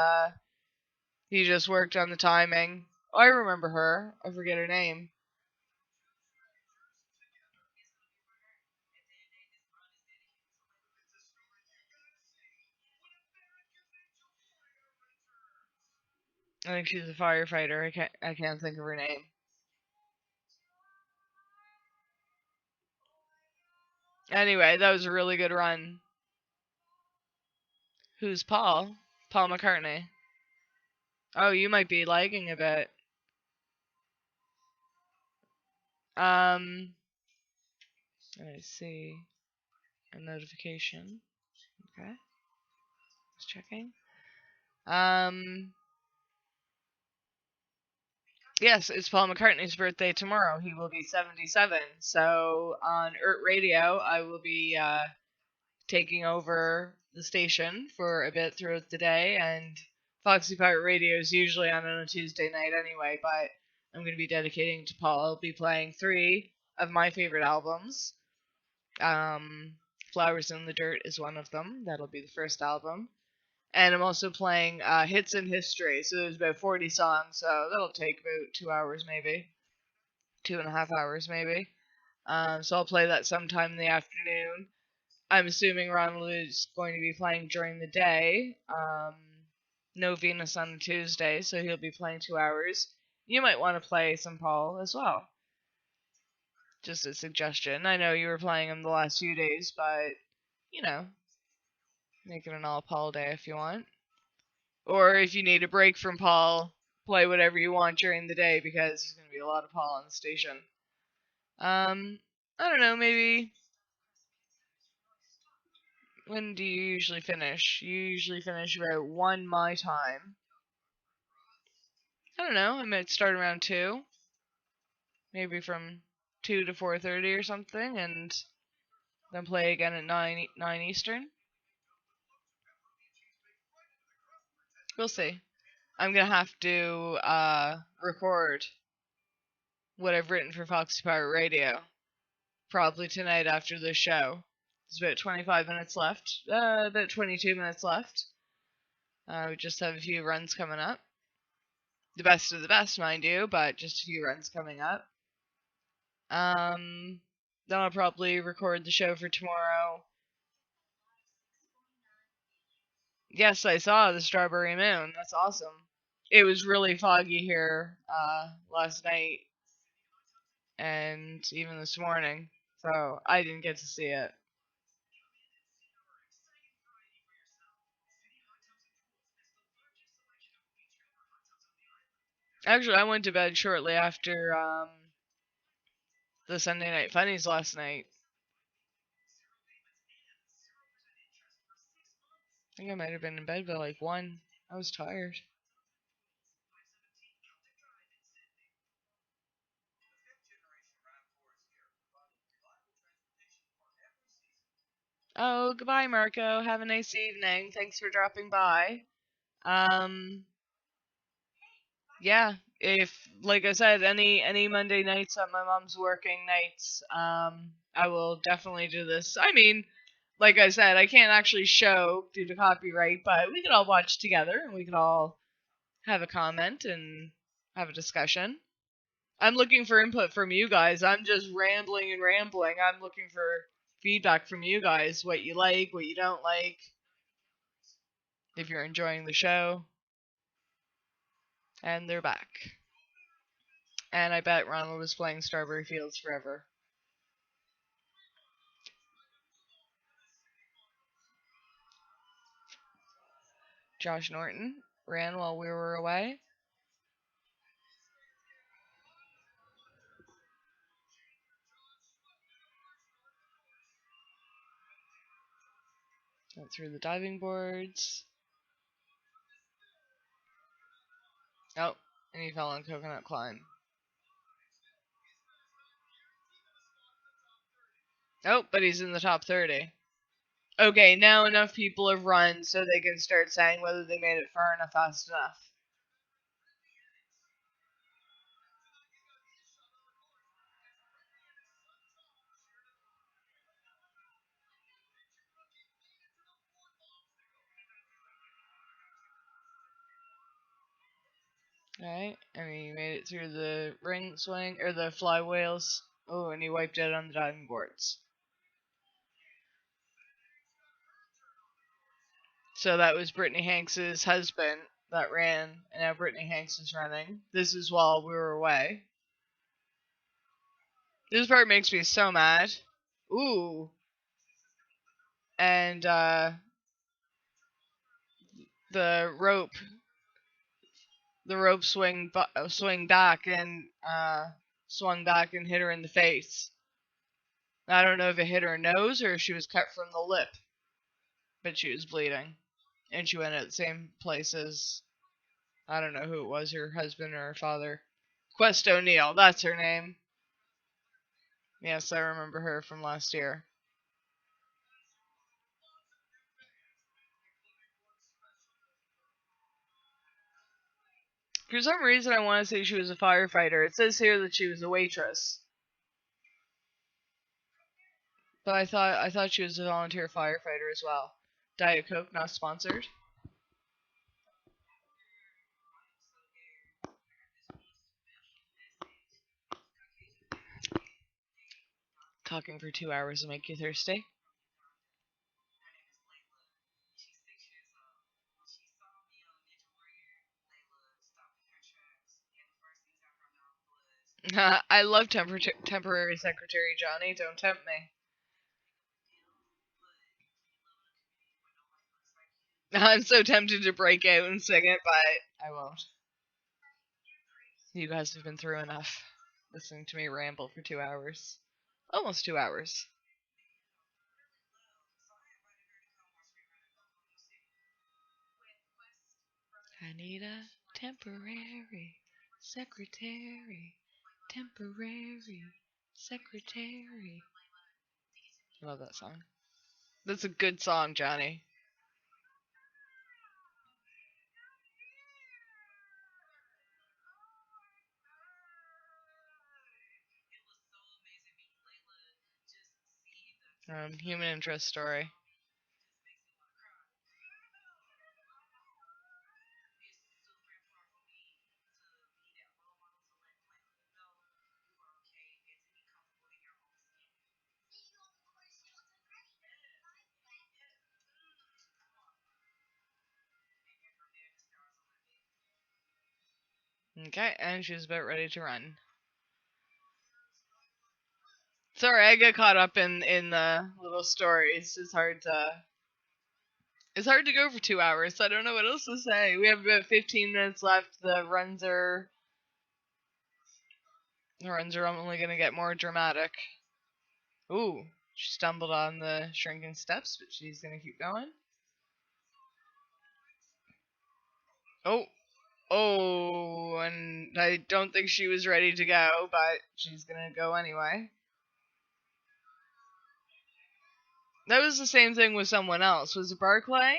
worked on the timing. Oh, I remember her. I forget her name. I think she's a firefighter. I can't think of her name. Anyway, that was a really good run. Who's Paul? Paul McCartney. Oh, you might be lagging a bit. Let's see. A notification. Okay. Just checking. Yes, it's Paul McCartney's birthday tomorrow. He will be 77. So on ERT Radio, I will be taking over the station for a bit throughout the day, and Foxy Pirate Radio is usually on a Tuesday night anyway, but I'm going to be dedicating to Paul. I'll be playing 3 of my favorite albums. Flowers in the Dirt is one of them. That'll be the first album. And I'm also playing Hits in History, so there's about 40 songs, so that'll take about 2 hours maybe. 2.5 hours maybe. So I'll play that sometime in the afternoon. I'm assuming Ronald is going to be playing during the day. No Venus on a Tuesday, so he'll be playing 2 hours. You might want to play some Paul as well. Just a suggestion. I know you were playing him the last few days, but, you know, make it an all Paul day if you want. Or if you need a break from Paul, play whatever you want during the day because there's going to be a lot of Paul on the station. I don't know, maybe. When do you usually finish? You usually finish about 1 my time. I don't know, I might start around 2. Maybe from 2 to 4:30 or something, and then play again at 9 Eastern. We'll see. I'm gonna have to record what I've written for Foxy Pirate Radio. Probably tonight after the show. There's about 25 minutes left. About 22 minutes left. We just have a few runs coming up. The best of the best, mind you, but just a few runs coming up. Then I'll probably record the show for tomorrow. Yes, I saw the strawberry moon. That's awesome. It was really foggy here last night and even this morning, so I didn't get to see it. Actually, I went to bed shortly after the Sunday Night Funnies last night. I think I might have been in bed by like 1. I was tired. Oh, goodbye, Marco. Have a nice evening. Thanks for dropping by. Um, yeah, if like I said, any Monday nights that my mom's working nights, I will definitely do this. I mean, like I said, I can't actually show due to copyright, but we could all watch together and we could all have a comment and have a discussion. I'm looking for input from you guys. I'm just rambling and rambling. I'm looking for feedback from you guys, what you like, what you don't like, if you're enjoying the show. And they're back. And I bet Ronald was playing Strawberry Fields Forever. Josh Norton ran while we were away. Went through the diving boards. Oh, and he fell on Coconut Climb. Oh, but he's in the top 30. Okay, now enough people have run so they can start saying whether they made it far enough, fast enough. Alright, and he made it through the ring swing, or the fly whales. Oh, and he wiped out on the diving boards. So that was Brittany Hanks's husband that ran, and now Brittany Hanks is running. This is while we were away. This part makes me so mad. Ooh. And the rope swing back and swung back and hit her in the face. I don't know if it hit her nose or if she was cut from the lip, but she was bleeding, and she went at the same place as, I don't know who it was, her husband or her father. Quest O'Neill, that's her name. Yes, I remember her from last year. For some reason, I want to say she was a firefighter. It says here that she was a waitress. But I thought she was a volunteer firefighter as well. Diet Coke not sponsored. Talking for 2 hours will make you thirsty. I love temporary secretary Johnny. Don't tempt me. I'm so tempted to break out and sing it, but I won't. You guys have been through enough listening to me ramble for 2 hours. Almost 2 hours. I need a temporary secretary. Temporary secretary. I love that song. That's a good song, Johnny. Human interest story. Okay, and she's about ready to run. Sorry, I get caught up in the little stories. It's hard to go for 2 hours. So I don't know what else to say. We have about 15 minutes left. The runs are only gonna get more dramatic. Ooh, she stumbled on the shrinking steps, but she's gonna keep going. Oh, oh, and I don't think she was ready to go, but she's gonna go anyway. That was the same thing with someone else. Was it Barclay?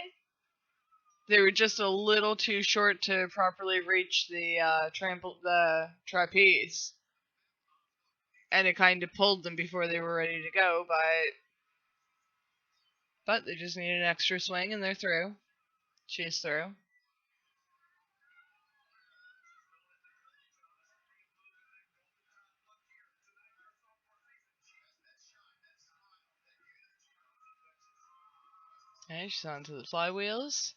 They were just a little too short to properly reach the trapeze, and it kind of pulled them before they were ready to go. But they just need an extra swing, and they're through. She's through. Okay, she's onto the flywheels.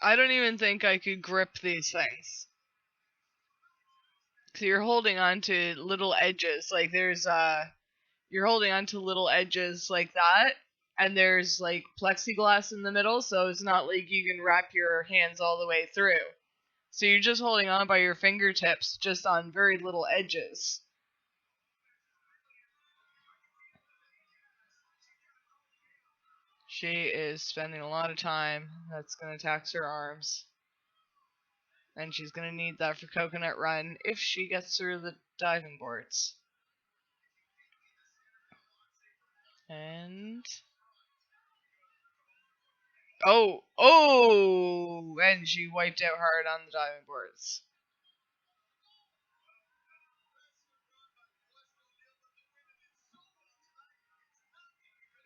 I don't even think I could grip these things. So you're holding on to little edges, like you're holding on to little edges like that, and there's like plexiglass in the middle, so it's not like you can wrap your hands all the way through. So you're just holding on by your fingertips, just on very little edges. She is spending a lot of time. That's going to tax her arms. And she's going to need that for Coconut Run if she gets through the diving boards. And oh, and she wiped out hard on the diving boards.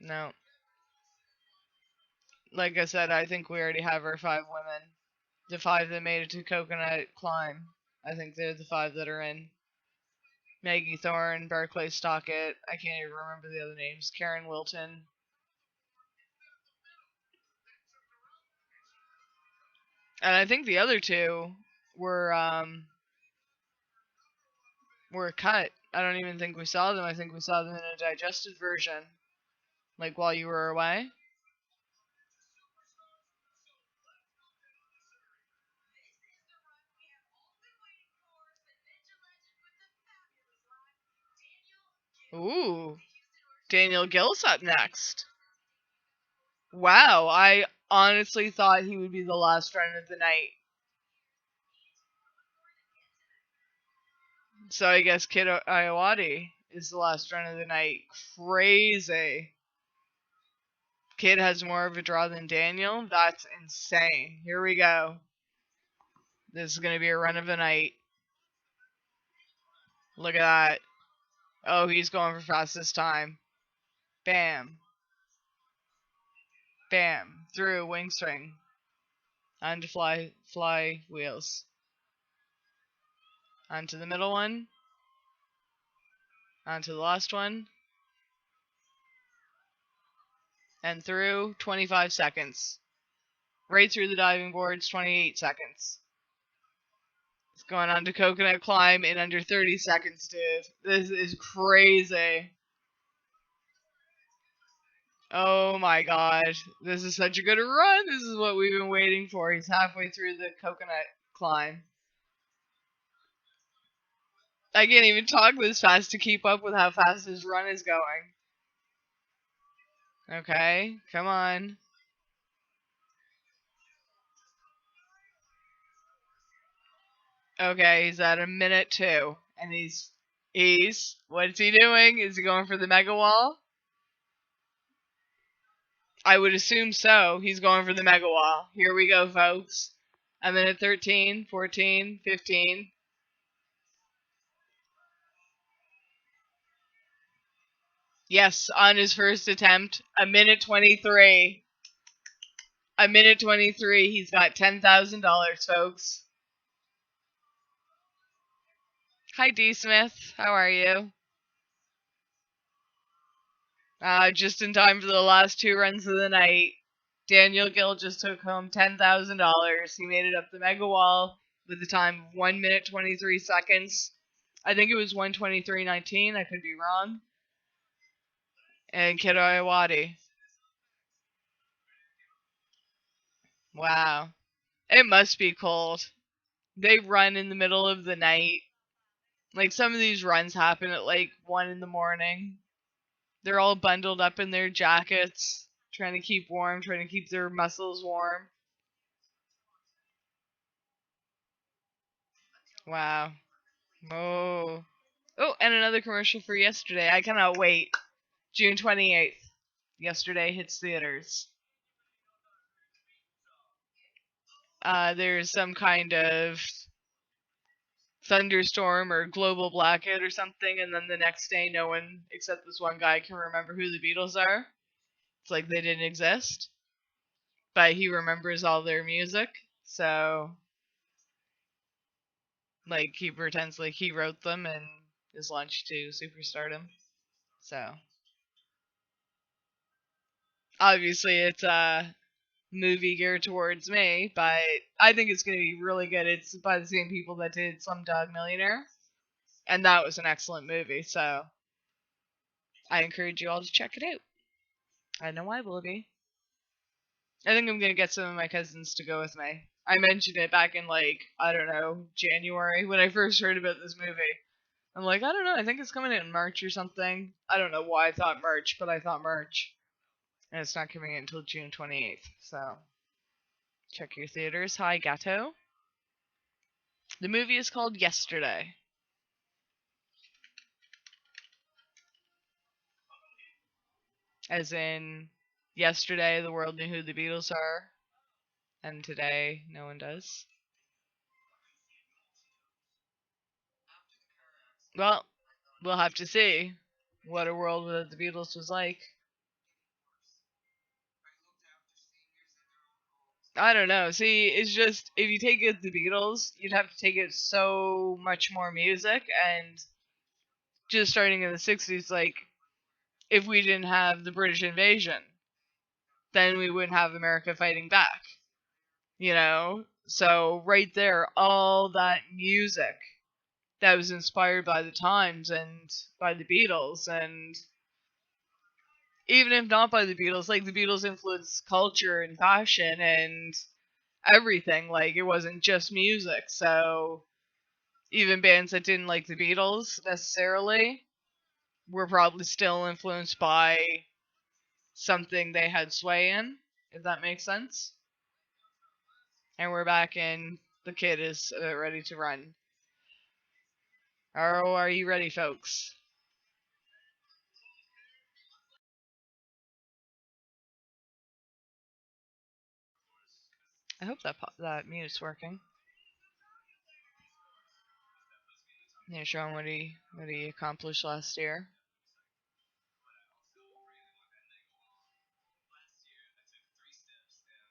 No, like I said, I think we already have our 5 women. The 5 that made it to Coconut Climb. I think they're the 5 that are in. Maggie Thorne, Barclay Stockett. I can't even remember the other names. Karen Wilton. And I think the other 2 were were cut. I don't even think we saw them. I think we saw them in a digested version, like while you were away. Ooh, Daniel Gill's up next. Wow, I honestly thought he would be the last run of the night. So I guess Kid Iowati is the last run of the night. Crazy. Kid has more of a draw than Daniel. That's insane. Here we go. This is going to be a run of the night. Look at that. Oh, he's going for fastest time. Bam. Bam. Through wing string. Onto fly wheels. Onto the middle one. Onto the last one. And through 25 seconds. Right through the diving boards, 28 seconds. It's going on to coconut climb in under 30 seconds, dude. This is crazy. Oh my god. This is such a good run. This is what we've been waiting for. He's halfway through the coconut climb. I can't even talk this fast to keep up with how fast his run is going. Okay, come on. Okay, he's at a minute 2. And what's he doing? Is he going for the mega wall? I would assume so. He's going for the mega wall. Here we go, folks. A minute 13, 14, 15. Yes, on his first attempt, a minute 23. A minute 23. He's got $10,000, folks. Hi, D. Smith. How are you? Just in time for the last 2 runs of the night. Daniel Gill just took home $10,000. He made it up the mega wall with a time of 1 minute 23 seconds. I think it was 1:23:19. I could be wrong. And Kiddo Iwadi. Wow. It must be cold. They run in the middle of the night. Like, some of these runs happen at like 1 in the morning. They're all bundled up in their jackets, trying to keep warm, trying to keep their muscles warm. Wow. Oh. Oh, and another commercial for yesterday. I cannot wait. June 28th. Yesterday hits theaters. There's some kind of thunderstorm or global blackout or something, and then the next day no one except this one guy can remember who the Beatles are. It's like they didn't exist. But he remembers all their music, so like he pretends like he wrote them and is launched to superstardom. So obviously it's a movie geared towards me, but I think it's gonna be really good. It's by the same people that did Slumdog Millionaire, and that was an excellent movie. So I encourage you all to check it out. I know I will be. I think I'm gonna get some of my cousins to go with me. I mentioned it back in like, I don't know, January when I first heard about this movie. I'm like, I don't know, I think it's coming out in March or something. I don't know why I thought March, but I thought March. And it's not coming out until June 28th, so check your theaters. Hi, Gato. The movie is called Yesterday. As in, yesterday the world knew who the Beatles are, and today no one does. Well, we'll have to see what a world without the Beatles was like. I don't know. See, it's just if you take it the Beatles, you'd have to take it so much more music, and just starting in the 60s, like if we didn't have the British invasion, then we wouldn't have America fighting back. You know? So right there, all that music that was inspired by the times and by the Beatles, and even if not by the Beatles, like the Beatles influenced culture and fashion and everything. Like it wasn't just music. So even bands that didn't like the Beatles necessarily were probably still influenced by something they had sway in, if that makes sense. And we're back in the kid is ready to run. Are you ready, folks? I hope that mute's working. Yeah, Sean, what he accomplished last year.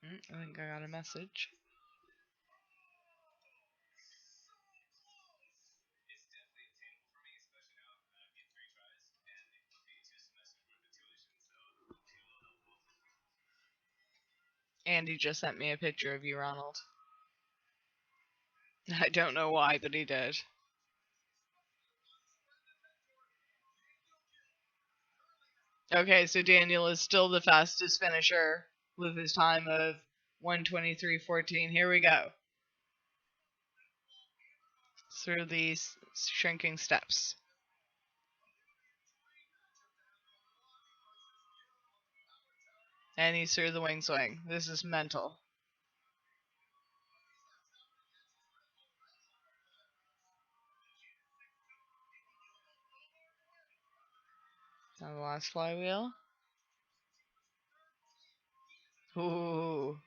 I think I got a message. Andy just sent me a picture of you, Ronald. I don't know why, but he did. Okay, so Daniel is still the fastest finisher with his time of 1:23:14. Here we go. Through these shrinking steps. And he's through the wing swing. This is mental. Now the last flywheel. Ooh.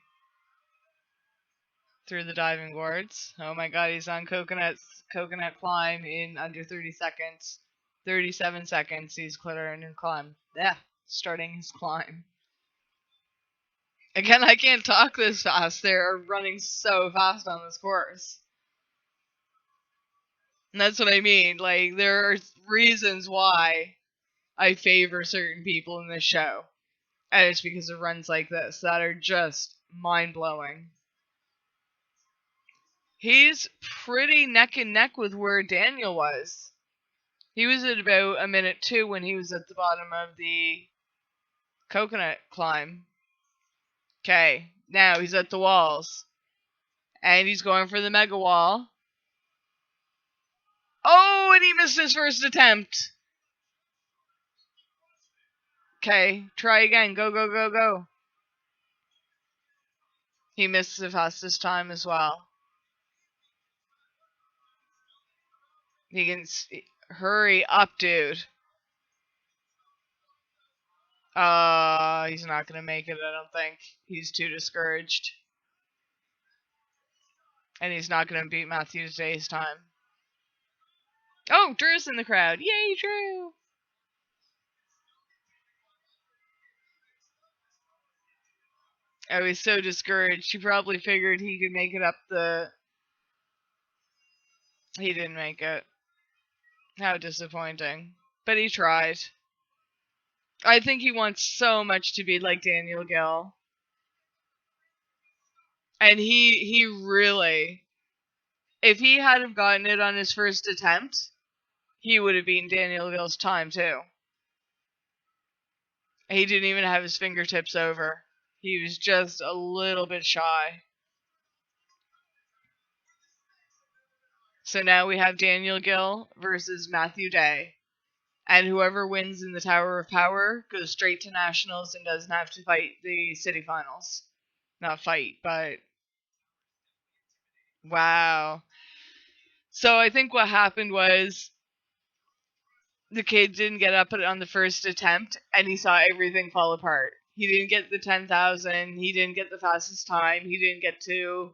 Through the diving boards. Oh my god, he's on coconut climb in under 30 seconds. 37 seconds, he's clearing and climb. Yeah, starting his climb. Again, I can't talk this fast. They're running so fast on this course. And that's what I mean. Like, there are reasons why I favor certain people in this show. And it's because of runs like this that are just mind-blowing. He's pretty neck and neck with where Daniel was. He was at about a minute 2 when he was at the bottom of the coconut climb. Okay, now he's at the walls. And he's going for the mega wall. Oh, and he missed his first attempt. Okay, try again. Go, go, go, go. He missed the fastest time as well. He can hurry up, dude. He's not gonna make it, I don't think. He's too discouraged. And he's not gonna beat Matthew today's time. Oh, Drew's in the crowd. Yay, Drew! Oh, he's so discouraged. He probably figured he could make it up the... He didn't make it. How disappointing. But he tried. I think he wants so much to be like Daniel Gill. And he really... If he had have gotten it on his first attempt, he would have beaten Daniel Gill's time too. He didn't even have his fingertips over. He was just a little bit shy. So now we have Daniel Gill versus Matthew Day. And whoever wins in the Tower of Power goes straight to Nationals and doesn't have to fight the city finals. Not fight, but... Wow. So I think what happened was the kid didn't get up on the first attempt, and he saw everything fall apart. He didn't get the 10,000. He didn't get the fastest time. He didn't get to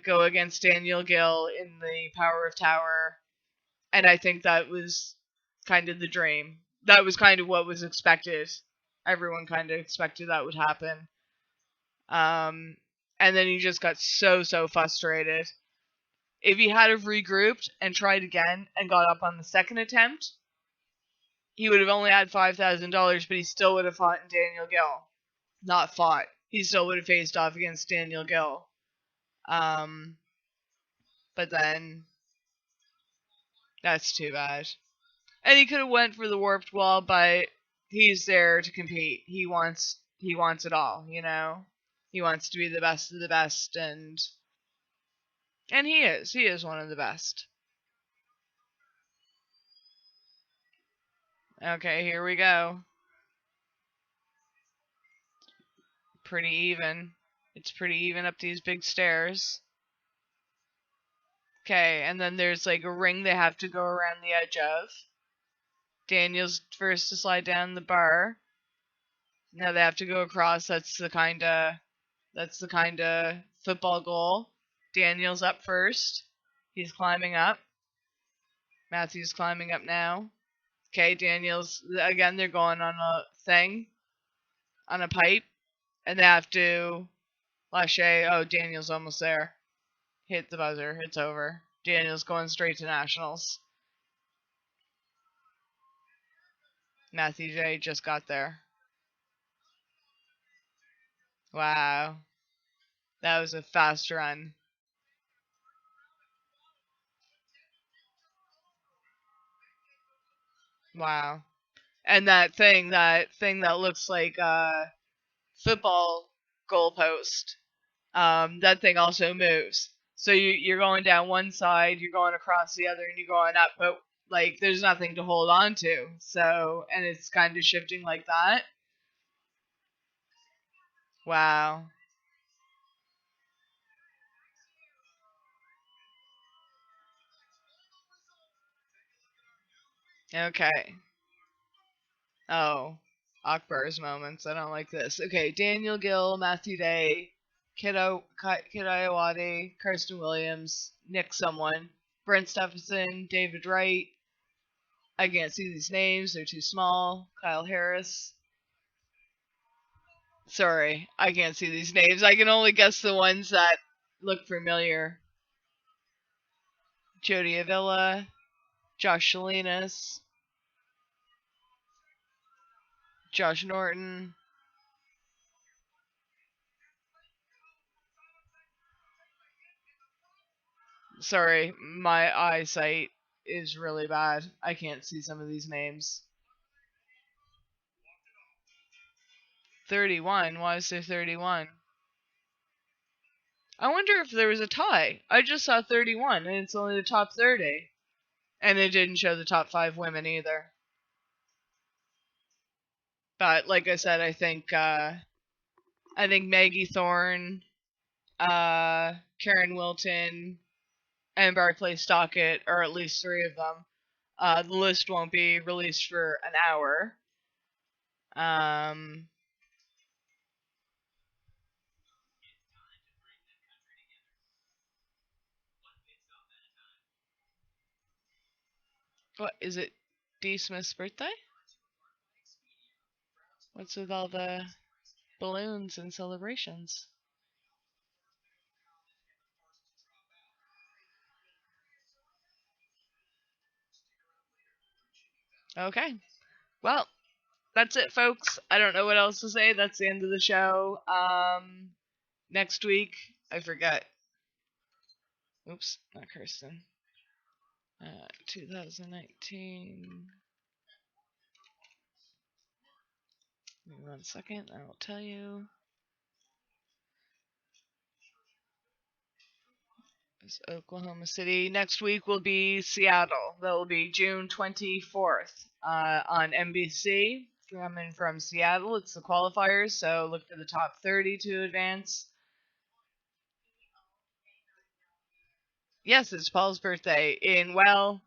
go against Daniel Gill in the Power of Tower. And I think that was kind of the dream. That was kind of what was expected. Everyone kind of expected that would happen. And then he just got so frustrated. If he had have regrouped and tried again and got up on the second attempt, he would have only had $5,000, but he still would have fought Daniel Gill. Not fought. He still would have faced off against Daniel Gill. But then that's too bad. And he could have went for the warped wall, but he's there to compete. He wants it all, you know? He wants to be the best of the best, and he is. He is one of the best. Okay, here we go. Pretty even. It's pretty even up these big stairs. Okay, and then there's like a ring they have to go around the edge of. Daniel's first to slide down the bar. Now they have to go across. That's the kind of football goal. Daniel's up first. He's climbing up. Matthew's climbing up now. Okay, Daniel's again. They're going on a thing, on a pipe, and they have to lâche. Oh, Daniel's almost there. Hit the buzzer. It's over. Daniel's going straight to nationals. Matthew J just got there. Wow. That was a fast run. Wow. And that thing that looks like a football goalpost, that thing also moves. So you're going down one side, you're going across the other, and you're going up, but like there's nothing to hold on to. So, and it's kind of shifting like that. Wow. Okay. Oh, Akbar's moments. I don't like this. Okay, Daniel Gill, Matthew Day, Kid Iowati, Kirsten Williams, Nick someone, Brent Stephenson, David Wright. I can't see these names. They're too small. Kyle Harris. Sorry, I can't see these names. I can only guess the ones that look familiar. Jody Avila, Josh Salinas, Josh Norton. Sorry, my eyesight is really bad. I can't see some of these names. 31? Why is there 31? I wonder if there was a tie. I just saw 31 and it's only the top 30. And it didn't show the top 5 women either. But like I said, I think Maggie Thorne, Karen Wilton, and Barclay Stockett are at least 3 of them. The list won't be released for an hour. Um, what is it? D. Smith's birthday? What's with all the balloons and celebrations? Okay. Well, that's it, folks. I don't know what else to say. That's the end of the show. Next week, I forget. Oops, not Kirsten. 2019. Give me 1 second. I will tell you. It's Oklahoma City. Next week will be Seattle. That will be June 24th on NBC. Coming from Seattle, it's the qualifiers, so look for the top 30 to advance. Yes, it's Paul's birthday well,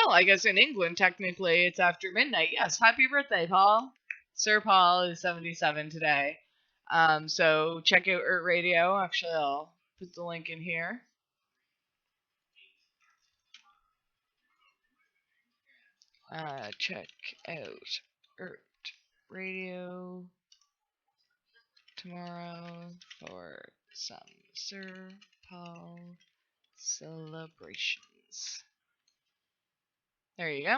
I guess in England technically it's after midnight. Yes, happy birthday, Paul. Sir Paul is 77 today. So check out Ert Radio. Actually, I'll put the link in here. Check out Ert Radio tomorrow for some Sir Paul celebrations. There you go.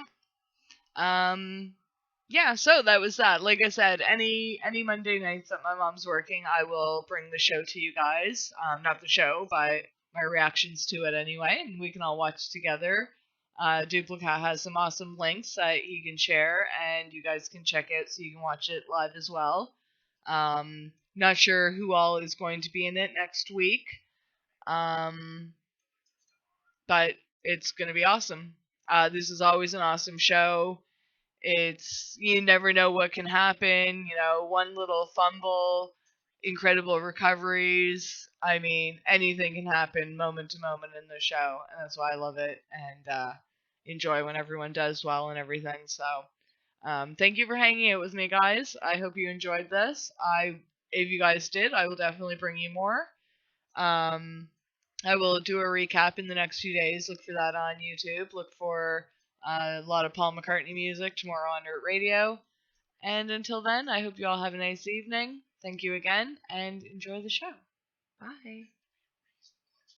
Yeah, so that was that. Like I said, any Monday nights that my mom's working, I will bring the show to you guys. Not the show, but my reactions to it anyway, and we can all watch together. Duplicat has some awesome links that he can share, and you guys can check out so you can watch it live as well. Not sure who all is going to be in it next week, um, but it's going to be awesome. This is always an awesome show. It's you never know what can happen. One little fumble, incredible recoveries. I mean, anything can happen moment to moment in the show, and that's why I love it and enjoy when everyone does well and everything. So, thank you for hanging out with me, guys. I hope you enjoyed this. If you guys did, I will definitely bring you more. Um, I will do a recap in the next few days. Look for that on YouTube. Look for a lot of Paul McCartney music tomorrow on Nerd Radio. And until then, I hope you all have a nice evening. Thank you again, and enjoy the show. Bye.